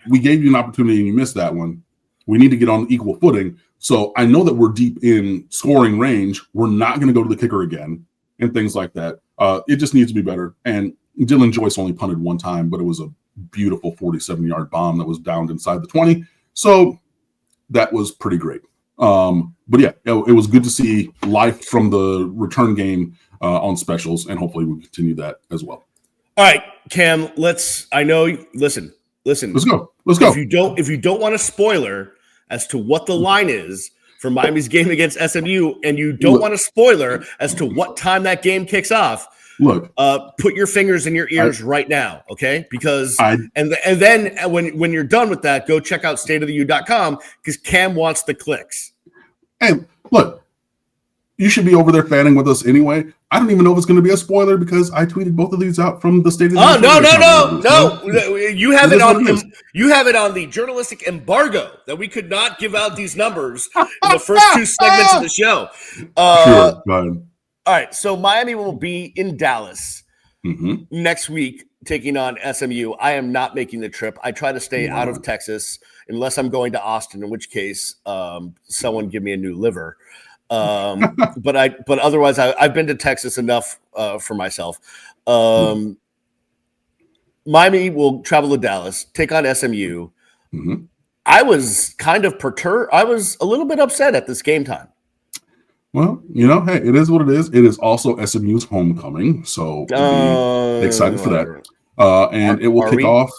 we gave you an opportunity and you missed that one. We need to get on equal footing. So I know that we're deep in scoring range. We're not going to go to the kicker again and things like that. It just needs to be better. And Dylan Joyce only punted one time, but it was a beautiful 47-yard bomb that was downed inside the 20. So that was pretty great. But yeah, it was good to see life from the return game on specials, and hopefully we'll continue that as well. All right, Cam, listen. Let's go. If you don't want a spoiler as to what the line is for Miami's game against SMU, and you don't want a spoiler as to what time that game kicks off, put your fingers in your ears right now, okay? Because and then when you're done with that, go check out stateoftheu.com because Cam wants the clicks. And look, you should be over there fanning with us anyway. I don't even know if it's going to be a spoiler because I tweeted both of these out from the State of the Union. No. You have it on the journalistic embargo that we could not give out these numbers in the first 2 segments of the show. Sure, go ahead. All right, so Miami will be in Dallas next week taking on SMU. I am not making the trip. I try to stay out of Texas unless I'm going to Austin, in which case someone give me a new liver. But otherwise, I've been to Texas enough for myself. Miami will travel to Dallas, take on SMU. I was kind of perturbed. I was a little bit upset at this game time. Well, hey, it is what it is. It is also SMU's homecoming, so be excited for that. And it will kick off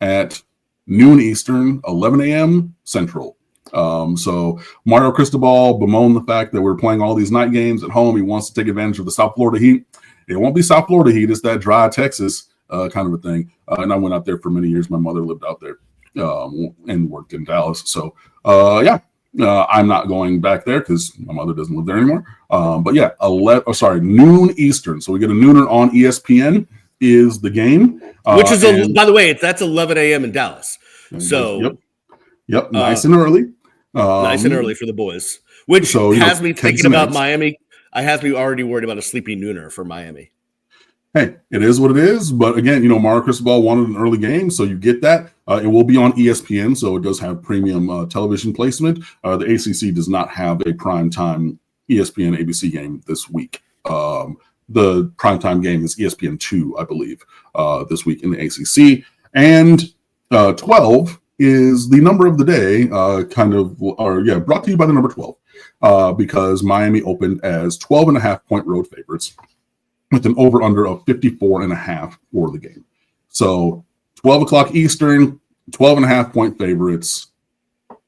at noon Eastern, 11 a.m. Central. So Mario Cristobal bemoaned the fact that we're playing all these night games at home. He wants to take advantage of the South Florida heat. It won't be South Florida heat. It's that dry Texas kind of a thing. And I went out there for many years. My mother lived out there and worked in Dallas. So, I'm not going back there because my mother doesn't live there anymore. But yeah, noon Eastern. So we get a nooner on ESPN is the game. Which is, by the way, that's 11 a.m. in Dallas. So, yep, nice and early. Nice and early for the boys. Which has me thinking about Miami. I have me already worried about a sleepy nooner for Miami. Hey, it is what it is. But again, Mario Cristobal wanted an early game, so you get that. It will be on ESPN, so it does have premium television placement. The ACC does not have a primetime ESPN ABC game this week. The primetime game is ESPN2, I believe, this week in the ACC. And 12 is the number of the day, brought to you by the number 12, because Miami opened as 12.5-point road favorites with an over-under of 54.5 for the game. So 12 o'clock Eastern, 12.5-point favorites,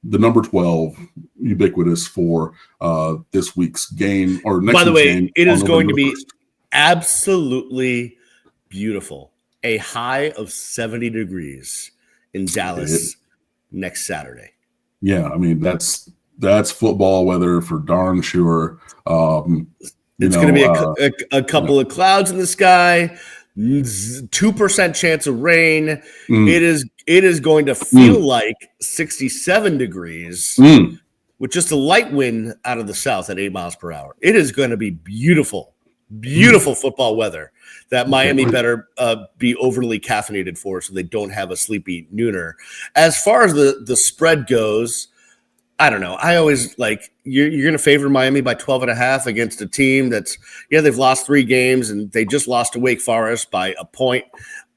the number 12, ubiquitous for this week's game or next week's game. By the way, it is going to be 1st. Absolutely beautiful. A high of 70 degrees in Dallas next Saturday. Yeah, I mean, that's football weather for darn sure. It's going to be a couple of clouds in the sky, 2% chance of rain. It is going to feel like 67 degrees with just a light wind out of the south at 8 miles per hour. It is going to be beautiful football weather that Miami better be overly caffeinated for so they don't have a sleepy nooner. As far as the spread goes, I don't know. I always like you're going to favor Miami by 12.5 against a team that's they've lost 3 games and they just lost to Wake Forest by a point,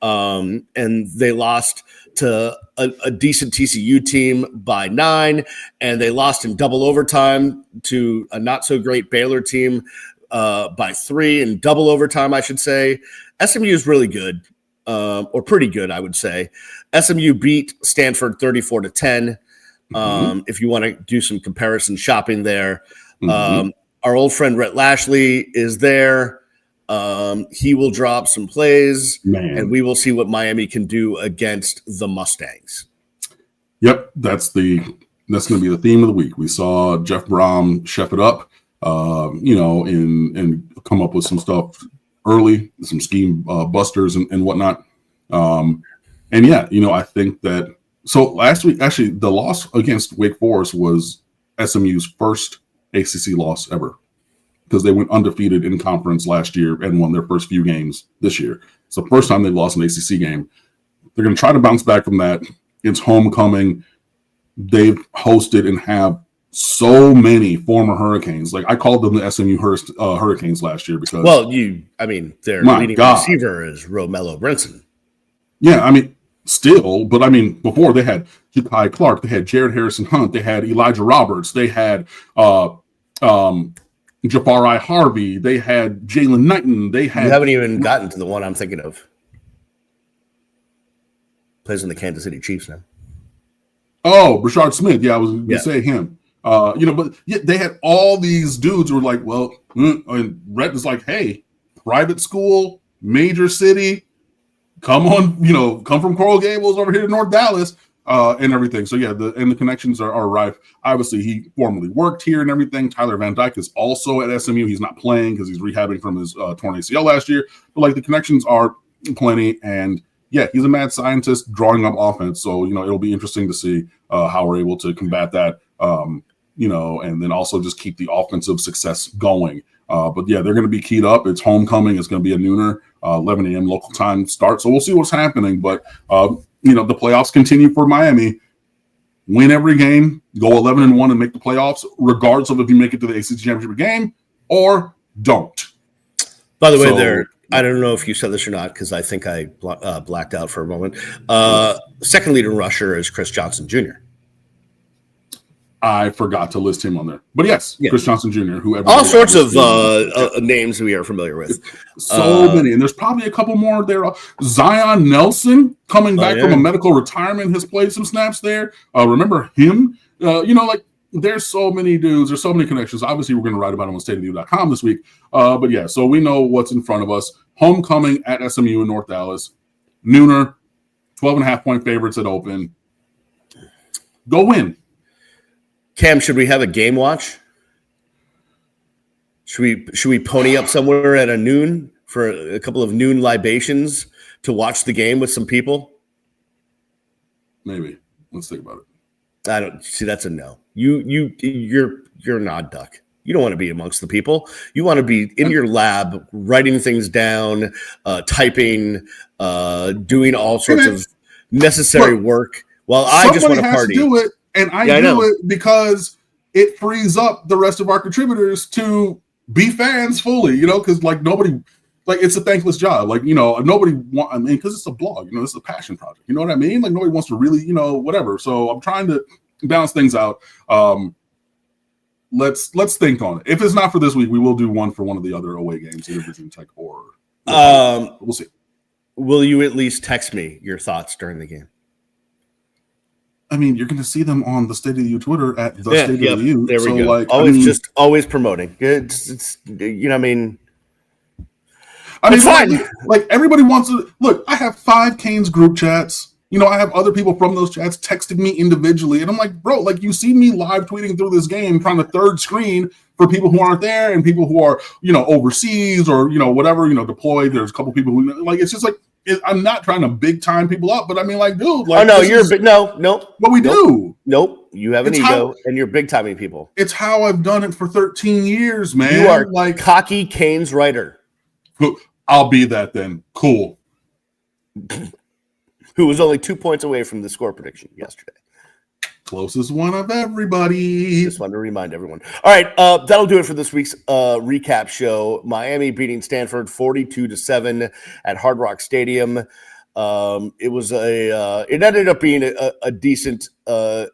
and they lost to a decent TCU team by 9, and they lost in double overtime to a not so great Baylor team by 3 in double overtime. I should say SMU is really good, or pretty good, I would say. SMU beat Stanford 34-10. If you want to do some comparison shopping there, our old friend Rhett Lashley is there. He will drop some plays, and we will see what Miami can do against the Mustangs. Yep, that's going to be the theme of the week. We saw Jeff Brom chef it up, and come up with some stuff early, some scheme busters and whatnot. I think that. So last week, actually, the loss against Wake Forest was SMU's first ACC loss ever, because they went undefeated in conference last year and won their first few games this year. It's the first time they've lost an ACC game. They're going to try to bounce back from that. It's homecoming. They've hosted and have so many former Hurricanes. Like, I called them the SMU Hurricanes last year because their leading receiver is Romello Brinson. Yeah, still, but before they had Ja'Kai Clark, they had Jared Harrison Hunt, they had Elijah Roberts, they had Jafari Harvey, they had Jalen Knighton, they had. You haven't even gotten to the one I'm thinking of. Plays in the Kansas City Chiefs now. Oh, Rashard Smith. Yeah, I was going to say him. But they had all these dudes who were like, well, and Rhett is like, hey, private school, major city. Come on, come from Coral Gables over here to North Dallas, and everything. So the connections are rife. Obviously, he formerly worked here and everything. Tyler Van Dyke is also at SMU. He's not playing because he's rehabbing from his torn ACL last year. But the connections are plenty, and he's a mad scientist drawing up offense. So it'll be interesting to see how we're able to combat that. And then also just keep the offensive success going. But they're going to be keyed up. It's homecoming. It's going to be a nooner, 11 a.m. local time start. So we'll see what's happening. But, the playoffs continue for Miami. Win every game, go 11-1 and make the playoffs, regardless of if you make it to the ACC championship game or don't. By the way, I don't know if you said this or not, because I think I blacked out for a moment. Second leading rusher is Chris Johnson Jr. I forgot to list him on there. But yes, Chris Johnson Jr., whoever. All sorts of names we are familiar with. So many. And there's probably a couple more there. Zion Nelson, coming back from a medical retirement, has played some snaps there. Remember him? There's so many dudes. There's so many connections. Obviously, we're going to write about them on stateoftheu.com this week. So we know what's in front of us. Homecoming at SMU in North Dallas. Nooner, 12.5-point favorites at open. Go win. Cam, should we have a game watch? Should we pony up somewhere at a noon for a couple of noon libations to watch the game with some people? Maybe. Let's think about it. I don't see. That's a no. You're an odd duck. You don't want to be amongst the people. You want to be in your lab, writing things down, typing, doing all sorts of necessary work. While I just want to party. Do it. And I do it because it frees up the rest of our contributors to be fans fully, because nobody, it's a thankless job. Nobody because it's a blog, it's a passion project. You know what I mean? Nobody wants to really, whatever. So I'm trying to balance things out. Let's think on it. If it's not for this week, we will do one for one of the other away games, either Virginia Tech or we'll see. Will you at least text me your thoughts during the game? You're going to see them on the State of the U Twitter at the State of the U. There we go. Always promoting. It's it's fine. Everybody wants to look. I have 5 Canes group chats. I have other people from those chats texting me individually, and I'm like, bro, you see me live tweeting through this game, trying to third screen for people who aren't there and people who are, overseas or whatever, deployed. There's a couple people who it's just I'm not trying to big time people up, but dude. Oh no, no. What we do? Nope. You have an ego, and you're big timing people. It's how I've done it for 13 years, man. You are cocky Canes writer. I'll be that then. Cool. Who was only 2 points away from the score prediction yesterday. closest one of everybody. Just wanted to remind everyone. All right, that'll do it for this week's recap show. Miami beating Stanford 42-7 at Hard Rock Stadium. It ended up being a decent, a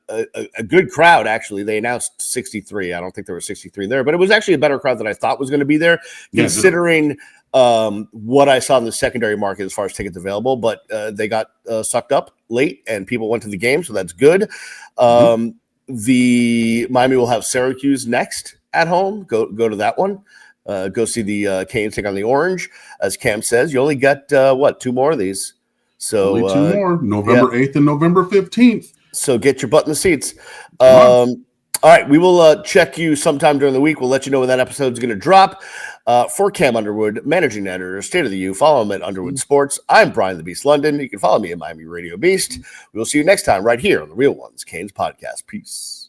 good crowd. Actually, they announced 63. I don't think there were 63 there, but it was actually a better crowd than I thought was going to be there, considering what I saw in the secondary market as far as tickets available. But they got sucked up late, and people went to the game, so that's good. The Miami will have Syracuse next at home. Go to that one. Go see the Canes take on the Orange. As Cam says, you only got 2 more of these. So only 2 more, November 8th and November 15th. So get your butt in the seats. All right, we will check you sometime during the week. We'll let you know when that episode is going to drop. For Cam Underwood, managing editor, State of the U, follow him at Underwood Sports. I'm Brian the Beast London. You can follow me at Miami Radio Beast. We will see you next time right here on the Real Ones Canes podcast. Peace.